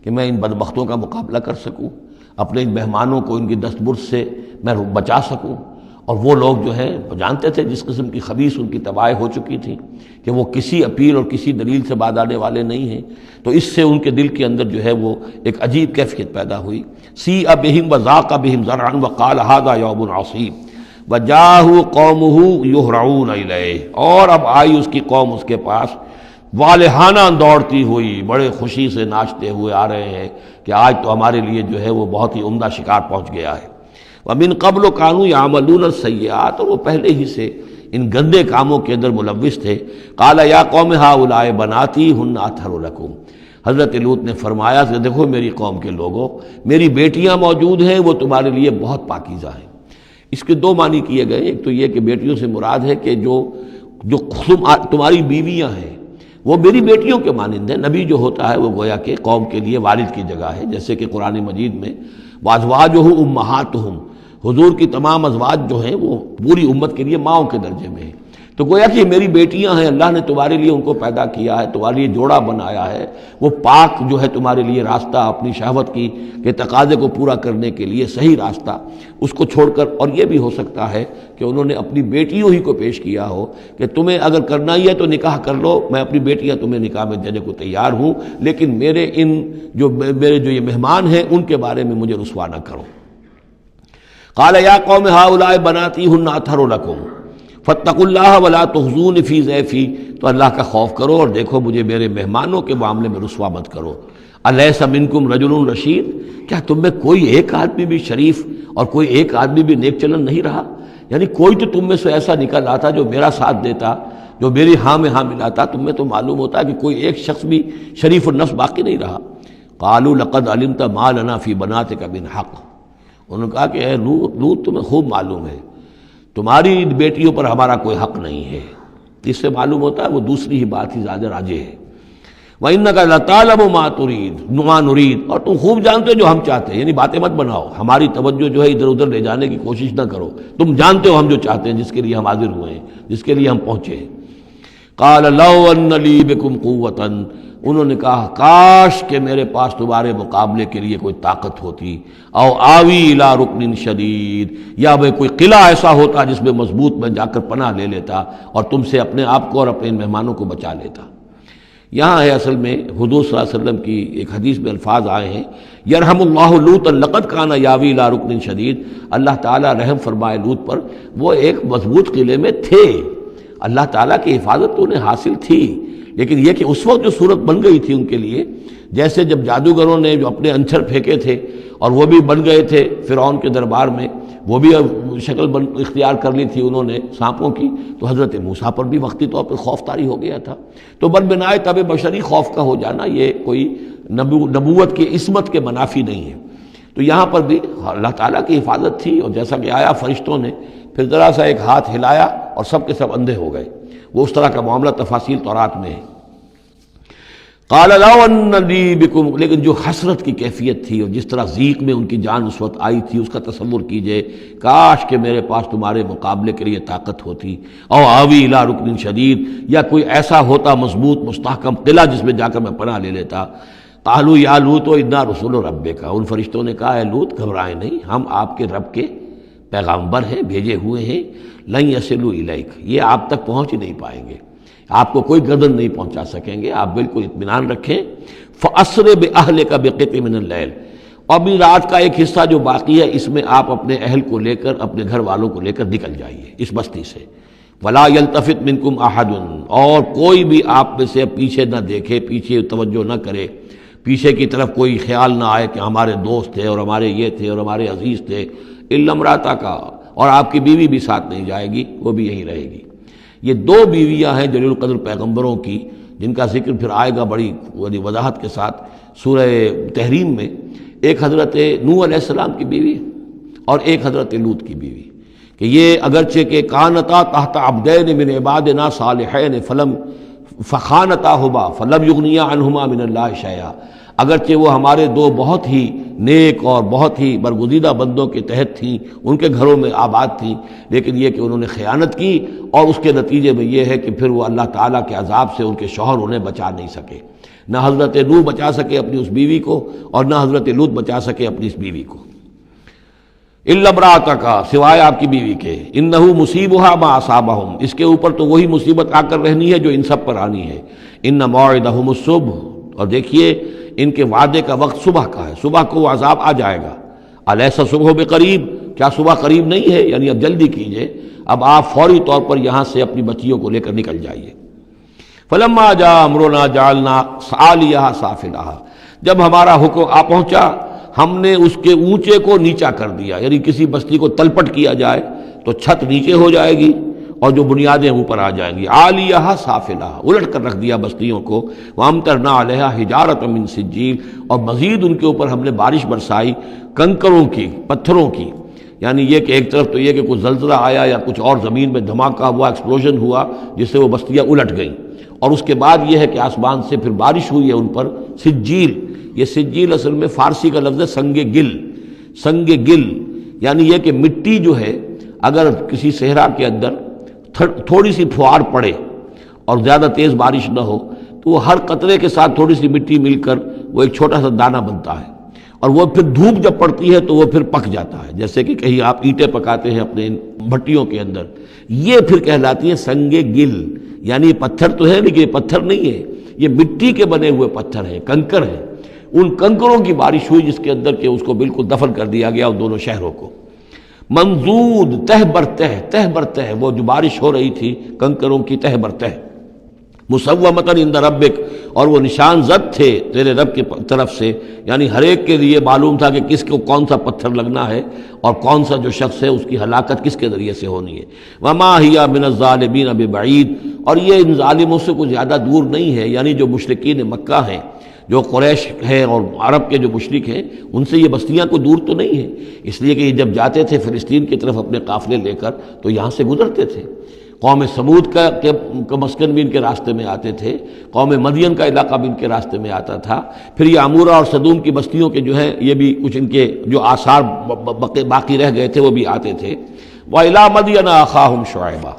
کہ میں ان بدبختوں کا مقابلہ کر سکوں، اپنے ان مہمانوں کو ان کی دستبرد سے میں بچا سکوں۔ اور وہ لوگ جو ہیں جانتے تھے جس قسم کی خبیث ان کی تباہی ہو چکی تھی کہ وہ کسی اپیل اور کسی دلیل سے باز آنے والے نہیں ہیں، تو اس سے ان کے دل کے اندر جو ہے وہ ایک عجیب کیفیت پیدا ہوئی۔ سیء بہم وضاق بہم ذرعا وقال ھذا یوم عصیب وجاءہ قومہ یہرعون الیہ، اور اب آئی اس کی قوم اس کے پاس والہانہ دوڑتی ہوئی، بڑے خوشی سے ناچتے ہوئے آ رہے ہیں کہ آج تو ہمارے لیے جو ہے وہ بہت ہی عمدہ شکار پہنچ گیا ہے۔ وَمِن قَبْلُ كَانُوا يَعْمَلُونَ السَّيِّئَاتِ، اور وہ پہلے ہی سے ان گندے کاموں کے اندر ملوث تھے۔ قَالَ يَا قَوْمِ هَؤُلَاءِ بَنَاتِي هُنَّ أَطْهَرُ لَكُمْ، حضرت لوط نے فرمایا کہ دیکھو میری قوم کے لوگوں، میری بیٹیاں موجود ہیں، وہ تمہارے لیے بہت پاکیزہ ہیں۔ اس کے 2 معنی کیے گئے، ایک تو یہ کہ بیٹیوں سے مراد ہے کہ جو تمہاری بیویاں ہیں وہ میری بیٹیوں کے مانند ہیں۔ نبی جو ہوتا ہے وہ گویا کہ قوم کے لیے والد کی جگہ ہے، جیسے کہ قرآن مجید میں وَأَزْوَاجُهُ أُمَّهَاتُهُمْ، حضور کی تمام ازواج جو ہیں وہ پوری امت کے لیے ماؤں کے درجے میں ہیں، تو گویا کہ یہ میری بیٹیاں ہیں، اللہ نے تمہارے لیے ان کو پیدا کیا ہے، تمہارے لیے جوڑا بنایا ہے، وہ پاک جو ہے تمہارے لیے راستہ اپنی شہوت کی کے تقاضے کو پورا کرنے کے لیے صحیح راستہ اس کو چھوڑ کر، اور یہ بھی ہو سکتا ہے کہ انہوں نے اپنی بیٹیوں ہی کو پیش کیا ہو کہ تمہیں اگر کرنا ہی ہے تو نکاح کر لو، میں اپنی بیٹیاں تمہیں نکاح میں دینے کو تیار ہوں، لیکن میرے جو یہ مہمان ہیں ان کے بارے میں مجھے رسوا نہ کرو۔ قال یا قوم هؤلاء بناتی هن اطہر لکم فاتقوا اللہ ولا تخزون فی ضیفی، تو اللہ کا خوف کرو اور دیکھو مجھے میرے مہمانوں کے معاملے میں رسوا مت کرو۔ الیس منکم رجل رشید، کیا تم میں کوئی ایک آدمی بھی شریف اور کوئی ایک آدمی بھی نیک چلن نہیں رہا؟ یعنی کوئی تو تم میں سے ایسا نکل آتا جو میرا ساتھ دیتا، جو میری ہاں میں ہاں ملاتا، تم میں تو معلوم ہوتا ہے کہ کوئی ایک شخص بھی شریف النفس باقی نہیں رہا۔ قالوا لقد علمت ما لنا فی بناتک من حق، انہوں نے کہا کہ اے لوط تمہیں خوب معلوم ہے تمہاری بیٹیوں پر ہمارا کوئی حق نہیں ہے۔ اس سے معلوم ہوتا ہے وہ دوسری ہی بات ہی زیادہ راجح ہے۔ وَإِنَّكَ لَتَعْلَمُ مَا نُرِيدُ، اور تم خوب جانتے ہو جو ہم چاہتے ہیں، یعنی باتیں مت بناؤ، ہماری توجہ جو ہے ادھر ادھر لے جانے کی کوشش نہ کرو، تم جانتے ہو ہم جو چاہتے ہیں، جس کے لیے ہم حاضر ہوئے ہیں، جس کے لیے ہم پہنچے ہیں۔ قَالَ لَوْ أَنَّ لِي بِكُمْ قُوَّةً، انہوں نے کہا کاش کہ میرے پاس تمہارے مقابلے کے لیے کوئی طاقت ہوتی، او آوی الی رکن شدید، یا میں کوئی قلعہ ایسا ہوتا جس میں مضبوط میں جا کر پناہ لے لیتا اور تم سے اپنے آپ کو اور اپنے مہمانوں کو بچا لیتا۔ یہاں ہے اصل میں حضور صلی اللہ علیہ وسلم کی ایک حدیث میں الفاظ آئے ہیں، یرحم اللہ لوطا لقد کان یاوی الی رکن شدید، اللہ تعالیٰ رحم فرمائے لوط پر، وہ ایک مضبوط قلعے میں تھے، اللہ تعالیٰ کی حفاظت تو انہیں حاصل تھی، لیکن یہ کہ اس وقت جو صورت بن گئی تھی ان کے لیے، جیسے جب جادوگروں نے جو اپنے انچر پھینکے تھے اور وہ بھی بن گئے تھے فرعون کے دربار میں، وہ بھی شکل اختیار کر لی تھی انہوں نے سانپوں کی، تو حضرت موسیٰ پر بھی وقتی طور پر خوف طاری ہو گیا تھا۔ تو بن بنائے طبع بشری خوف کا ہو جانا یہ کوئی نبوت کی عصمت کے منافی نہیں ہے۔ تو یہاں پر بھی اللہ تعالیٰ کی حفاظت تھی، اور جیسا کہ آیا فرشتوں نے پھر ذرا سا ایک ہاتھ ہلایا اور سب کے سب اندھے ہو گئے، وہ اس طرح کا معاملہ تفاصیل تورات میں ہے۔ قال لو ان لی بکم، لیکن جو حسرت کی کیفیت تھی اور جس طرح ضیق میں ان کی جان اس وقت آئی تھی، اس کا تصور کیجئے، کاش کہ میرے پاس تمہارے مقابلے کے لیے طاقت ہوتی، او آوی الی رکن شدید، یا کوئی ایسا ہوتا مضبوط مستحکم قلعہ جس میں جا کر میں پناہ لے لیتا۔ قالوا یا لوط انا رسول ربک، ان فرشتوں نے کہا اے لوط گھبرائیں نہیں، ہم آپ کے رب کے پیغامبر ہیں، بھیجے ہوئے ہیں، لن یصلوا الیک، یہ آپ تک پہنچ ہی نہیں پائیں گے، آپ کو کوئی گردن نہیں پہنچا سکیں گے، آپ بالکل اطمینان رکھیں۔ فَأَسْرِ بِأَهْلِكَ بِقِطْعٍ مِّنَ اللَّيْلِ، اور بھی رات کا ایک حصہ جو باقی ہے اس میں آپ اپنے اہل کو لے کر، اپنے گھر والوں کو لے کر نکل جائیے اس بستی سے۔ وَلَا يَلْتَفِتْ مِنْكُمْ أَحَدٌ، اور کوئی بھی آپ میں سے پیچھے نہ دیکھے، پیچھے توجہ نہ کرے، پیچھے کی طرف کوئی خیال نہ آئے کہ ہمارے دوست تھے اور ہمارے یہ تھے اور ہمارے عزیز تھے، إِلَّا امْرَأَتَكَ، اور آپ کی بیوی بھی ساتھ نہیں جائے گی، وہ بھی یہیں رہے گی۔ یہ دو بیویاں ہیں جلیل القدر پیغمبروں کی، جن کا ذکر پھر آئے گا بڑی وضاحت کے ساتھ سورہ تحریم میں، ایک حضرت نوح علیہ السلام کی بیوی اور ایک حضرت لوط کی بیوی، کہ یہ اگرچہ کہ کانتا تحت عبدین من عبادنا صالحین فخانتاہما فلم یغنیا عنہما من اللہ شیئا، اگرچہ وہ ہمارے دو بہت ہی نیک اور بہت ہی برگزیدہ بندوں کے تحت تھیں، ان کے گھروں میں آباد تھیں، لیکن یہ کہ انہوں نے خیانت کی، اور اس کے نتیجے میں یہ ہے کہ پھر وہ اللہ تعالیٰ کے عذاب سے ان کے شوہر انہیں بچا نہیں سکے، نہ حضرت نوح بچا سکے اپنی اس بیوی کو اور نہ حضرت لوط بچا سکے اپنی اس بیوی کو۔ الا امرأتک، سوائے آپ کی بیوی کے، انہ مصیبھا ما اصابہم، اس کے اوپر تو وہی مصیبت آ کر رہنی ہے جو ان سب پر آنی ہے۔ ان موعدہم الصبح، اور دیکھیے ان کے وعدے کا وقت صبح کا ہے، صبح کو وہ عذاب آ جائے گا۔ الیس صبح بقریب، کیا صبح قریب نہیں ہے؟ یعنی اب جلدی کیجئے، اب آپ فوری طور پر یہاں سے اپنی بچیوں کو لے کر نکل جائیے۔ فلما جاء امرنا جعلنا عالیہا سافلہا، جب ہمارا حکم آ پہنچا ہم نے اس کے اونچے کو نیچا کر دیا، یعنی کسی بستی کو تلپٹ کیا جائے تو چھت نیچے ہو جائے گی اور جو بنیادیں اوپر آ جائیں گی، عالیہا سافلہا، الٹ کر رکھ دیا بستیوں کو، وامطرنا علیہا حجارۃ من سجیل، اور مزید ان کے اوپر ہم نے بارش برسائی کنکروں کی، پتھروں کی، یعنی یہ کہ ایک طرف تو یہ کہ کچھ زلزلہ آیا یا کچھ اور زمین میں دھماکہ ہوا، ایکسپلوژن ہوا جس سے وہ بستیاں الٹ گئیں، اور اس کے بعد یہ ہے کہ آسمان سے پھر بارش ہوئی ہے ان پر سجیل۔ یہ سجیل اصل میں فارسی کا لفظ ہے سنگ گل، سنگ گل یعنی یہ کہ مٹی جو ہے اگر کسی صحرا کے اندر تھوڑی سی پھوار پڑے اور زیادہ تیز بارش نہ ہو تو وہ ہر قطرے کے ساتھ تھوڑی سی مٹی مل کر وہ ایک چھوٹا سا دانہ بنتا ہے، اور وہ پھر دھوپ جب پڑتی ہے تو وہ پھر پک جاتا ہے، جیسے کہ کہیں آپ اینٹیں پکاتے ہیں اپنے بھٹیوں کے اندر، یہ پھر کہلاتی ہیں سنگ گل، یعنی پتھر تو ہے لیکن یہ پتھر نہیں ہے، یہ مٹی کے بنے ہوئے پتھر ہیں، کنکر ہیں، ان کنکروں کی بارش ہوئی جس کے اندر کہ اس کو بالکل دفن کر دیا گیا ان دونوں شہروں کو۔ منضود تہ بر تہ، وہ جو بارش ہو رہی تھی کنکروں کی تہ بر تہ، مسومۃ عند ربک، اور وہ نشان زد تھے تیرے رب کی طرف سے، یعنی ہر ایک کے لیے معلوم تھا کہ کس کو کون سا پتھر لگنا ہے اور کون سا جو شخص ہے اس کی ہلاکت کس کے ذریعے سے ہونی ہے۔ وما ہی من الظالمین ببعید، اور یہ ان ظالموں سے کوئی زیادہ دور نہیں ہے، یعنی جو مشرکین مکہ ہیں، جو قریش ہیں اور عرب کے جو مشرک ہیں، ان سے یہ بستیاں کوئی دور تو نہیں ہیں، اس لیے کہ یہ جب جاتے تھے فلسطین کی طرف اپنے قافلے لے کر تو یہاں سے گزرتے تھے۔ قوم سمود کا مسکن بھی ان کے راستے میں آتے تھے، قوم مدین کا علاقہ بھی ان کے راستے میں آتا تھا، پھر یہ عمورہ اور صدوم کی بستیوں کے جو ہے یہ بھی کچھ ان کے جو آثار باقی رہ گئے تھے وہ بھی آتے تھے۔ وَإِلَىٰ مَدْيَنَ أَخَاهُمْ شُعَيْبًا،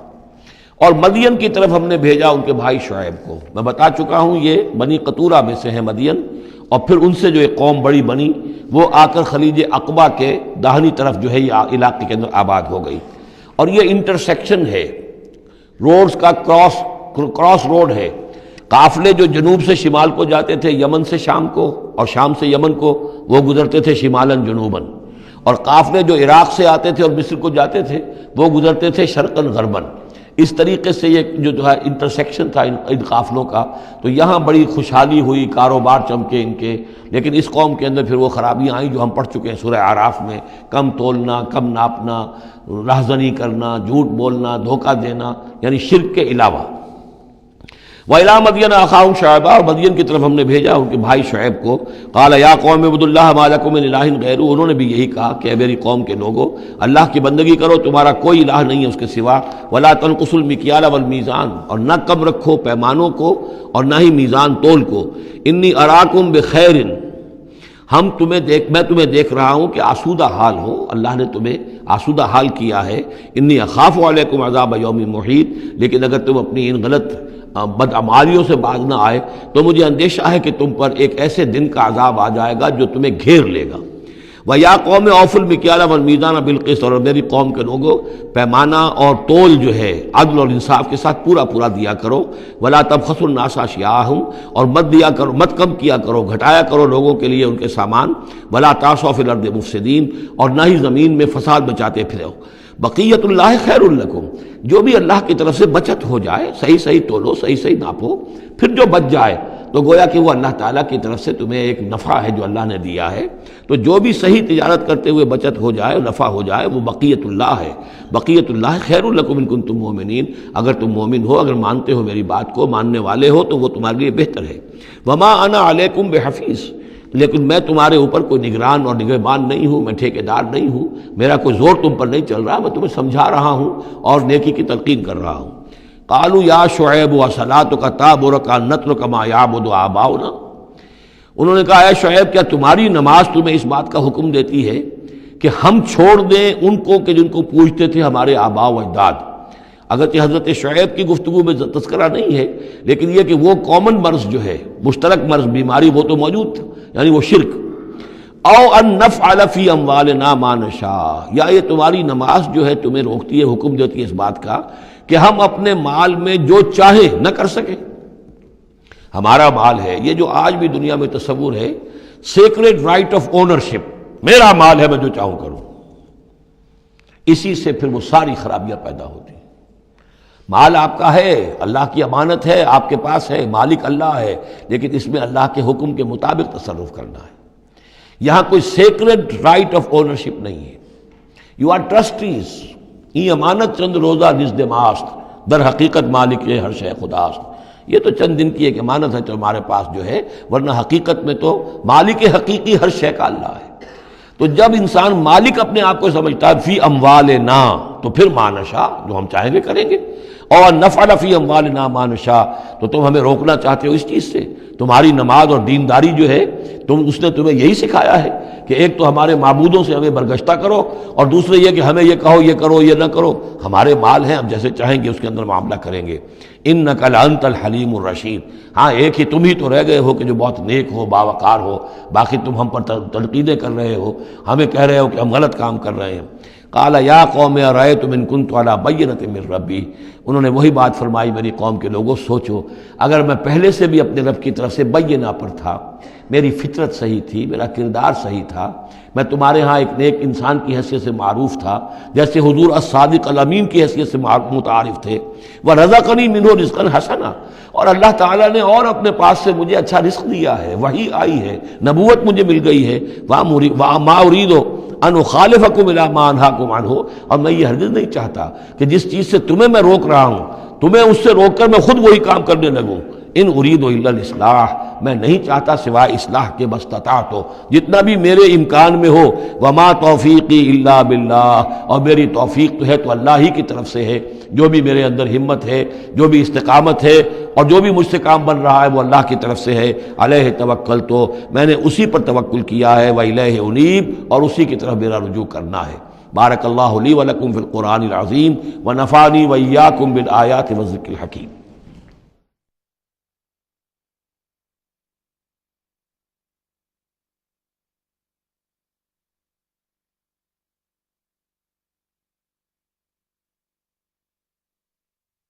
اور مدین کی طرف ہم نے بھیجا ان کے بھائی شعیب کو۔ میں بتا چکا ہوں یہ بنی قطورہ میں سے ہیں مدین، اور پھر ان سے جو ایک قوم بڑی بنی وہ آ کر خلیج عقبہ کے داہنی طرف جو ہے یہ علاقے کے اندر آباد ہو گئی۔ اور یہ انٹرسیکشن ہے، روڈز کا کراس روڈ ہے۔ قافلے جو جنوب سے شمال کو جاتے تھے یمن سے شام کو، اور شام سے یمن کو، وہ گزرتے تھے شمالاً جنوباً، اور قافلے جو عراق سے آتے تھے اور مصر کو جاتے تھے وہ گزرتے تھے شرقاً غرباً۔ اس طریقے سے یہ جو ہے انٹرسیکشن تھا ان قافلوں کا، تو یہاں بڑی خوشحالی ہوئی، کاروبار چمکے ان کے۔ لیکن اس قوم کے اندر پھر وہ خرابیاں آئیں جو ہم پڑھ چکے ہیں سورہ اعراف میں، کم تولنا، کم ناپنا، رہزنی کرنا، جھوٹ بولنا، دھوکہ دینا، یعنی شرک کے علاوہ۔ وَإِلَىٰ مَدْيَنَ أَخَاهُمْ شُعَيْبًا، اور مدین کی طرف ہم نے بھیجا ان کے بھائی شعیب کو۔ قَالَ يَا قَوْمِ اعْبُدُوا اللَّهَ مَا لَكُم مِّنْ إِلَٰهٍ غَيْرُهُ، انہوں نے بھی یہی کہا کہ اے میری قوم کے لوگو، اللہ کی بندگی کرو، تمہارا کوئی الہ نہیں ہے اس کے سوا۔ وَلَا تَنقُصُوا الْمِكْيَالَ وَالْمِيزَانَ، اور نہ کم رکھو پیمانوں کو اور نہ ہی میزان تول کو۔ إِنِّي أَرَاكُمْ بِخَيْرٍ، میں تمہیں دیکھ رہا ہوں کہ آسودہ حال ہو، اللہ نے تمہیں آسودہ حال کیا ہے۔ انی اخاف علیکم عذاب یوم محیط، لیکن اگر تم اپنی ان غلط بدعمالیوں سے باز نہ آئے تو مجھے اندیشہ ہے کہ تم پر ایک ایسے دن کا عذاب آ جائے گا جو تمہیں گھیر لے گا۔ وَيَا قَوْمِ أَوْفُوا الْمِكْيَالَ وَالْمِيزَانَ بِالْقِسْطِ، اور میری قوم کے لوگوں پیمانہ اور تول جو ہے عدل اور انصاف کے ساتھ پورا دیا کرو۔ وَلَا تَبْخَسُوا النَّاسَ أَشْيَاءَهُمْ، اور مت کم کیا کرو، گھٹایا کرو لوگوں کے لیے ان کے سامان۔ وَلَا تَعْثَوْا فِي الْأَرْضِ مُفْسِدِينَ، اور نہ ہی زمین میں فساد بچاتے پھرو۔ بقیت اللہ خیر لکم، جو بھی اللہ کی طرف سے بچت ہو جائے، صحیح تولو، صحیح ناپو، پھر جو بچ جائے تو گویا کہ وہ اللہ تعالیٰ کی طرف سے تمہیں ایک نفع ہے جو اللہ نے دیا ہے۔ تو جو بھی صحیح تجارت کرتے ہوئے بچت ہو جائے، نفع ہو جائے، وہ بقیت اللہ ہے۔ بقیت اللہ خیر لکم ان کنتم مؤمنین، اگر تم مومن ہو، اگر مانتے ہو میری بات کو، ماننے والے ہو تو وہ تمہارے لیے بہتر ہے۔ وما انا علیکم بحفیظ، لیکن میں تمہارے اوپر کوئی نگران اور نگہبان نہیں ہوں، میں ٹھیکیدار نہیں ہوں، میرا کوئی زور تم پر نہیں چل رہا، میں تمہیں سمجھا رہا ہوں اور نیکی کی تلقین کر رہا ہوں۔ قالوا یا شعیب وصلاتک تأمرک ان نترک ما یعبد آباؤنا، انہوں نے کہا اے شعیب، کیا تمہاری نماز تمہیں اس بات کا حکم دیتی ہے کہ ہم چھوڑ دیں ان کو کہ جن کو پوجتے تھے ہمارے آباء و اجداد؟ اگرچہ حضرت شعیب کی گفتگو میں تذکرہ نہیں ہے، لیکن یہ کہ وہ کامن مرض جو ہے، مشترک مرض، بیماری، وہ تو موجود تھا، یعنی وہ شرک۔ او ان نفعل فی اموالنا ما نشاء، یا یہ تمہاری نماز جو ہے تمہیں روکتی ہے، حکم دیتی ہے اس بات کا کہ ہم اپنے مال میں جو چاہیں نہ کر سکیں۔ ہمارا مال ہے، یہ جو آج بھی دنیا میں تصور ہے، سیکریڈ رائٹ آف اونرشپ، میرا مال ہے، میں جو چاہوں کروں، اسی سے پھر وہ ساری خرابیاں پیدا ہوتی ہیں۔ مال آپ کا ہے، اللہ کی امانت ہے، آپ کے پاس ہے، مالک اللہ ہے، لیکن اس میں اللہ کے حکم کے مطابق تصرف کرنا ہے۔ یہاں کوئی سیکریڈ رائٹ آف اونرشپ نہیں ہے۔ یو آر ٹرسٹیز، یہ امانت چند روزہ نزد ماست، در حقیقت مالک ہر شے خداست۔ یہ تو چند دن کی ایک امانت ہے جو ہمارے پاس جو ہے، ورنہ حقیقت میں تو مالک حقیقی ہر شے کا اللہ ہے۔ تو جب انسان مالک اپنے آپ کو سمجھتا ہے فی اموالنا، تو پھر ما نشاء، جو ہم چاہیں گے کریں گے۔ اور نفعل فی اموالنا ما نشاء، تو تم ہمیں روکنا چاہتے ہو اس چیز سے۔ تمہاری نماز اور دینداری جو ہے، اس نے تمہیں یہی سکھایا ہے کہ ایک تو ہمارے معبودوں سے ہمیں برگشتہ کرو، اور دوسرے یہ کہ ہمیں یہ کہو یہ کرو یہ نہ کرو۔ ہمارے مال ہیں، ہم جیسے چاہیں گے اس کے اندر معاملہ کریں گے۔ انک لانت الحلیم الرشید، ہاں ایک ہی تم ہی تو رہ گئے ہو کہ جو بہت نیک ہو، باوقار ہو، باقی تم ہم پر تنقیدیں کر رہے ہو، ہمیں کہہ رہے ہو کہ ہم غلط کام کر رہے ہیں۔ قال یا قوم ارأیتم ان کنت علی بینۃ من ربی، انہوں نے وہی بات فرمائی میری قوم کے لوگوں، سوچو اگر میں پہلے سے بھی اپنے رب کی طرف سے بینہ پر تھا، میری فطرت صحیح تھی، میرا کردار صحیح تھا، میں تمہارے ہاں ایک نیک انسان کی حیثیت سے معروف تھا، جیسے حضور الصادق الامین کی حیثیت سے متعارف تھے۔ وَرَزَقَنِي مِنْهُ رِزْقًا حَسَنًا، اور اللہ تعالیٰ نے اور اپنے پاس سے مجھے اچھا رزق دیا ہے، وحی آئی ہے، نبوت مجھے مل گئی ہے۔ وَمَا أُرِيدُ أَنْ أُخَالِفَكُمْ إِلَىٰ مَا أَنْهَاكُمْ عَنْهُ، اور میں یہ ہرگز نہیں چاہتا کہ جس چیز سے تمہیں میں روک رہا ہوں، تمہیں اس سے روک کر میں خود وہی کام کرنے لگوں۔ ان اريد الا الاصلاح میں نہیں چاہتا سوائے اصلاح کے مستطاعت ہو، جتنا بھی میرے امکان میں ہو۔ وما توفیقی الا باللہ، اور میری توفیق تو ہے تو اللہ ہی کی طرف سے ہے، جو بھی میرے اندر ہمت ہے، جو بھی استقامت ہے اور جو بھی مجھ سے کام بن رہا ہے وہ اللہ کی طرف سے ہے۔ علیہ توکل، تو میں نے اسی پر توکل کیا ہے، وإلیہ انیب، اور اسی کی طرف میرا رجوع کرنا ہے۔ بارک اللہ لی ولکم فی القرآن العظیم ونفعنی وإیاکم بالآیات والذکر الحکیم۔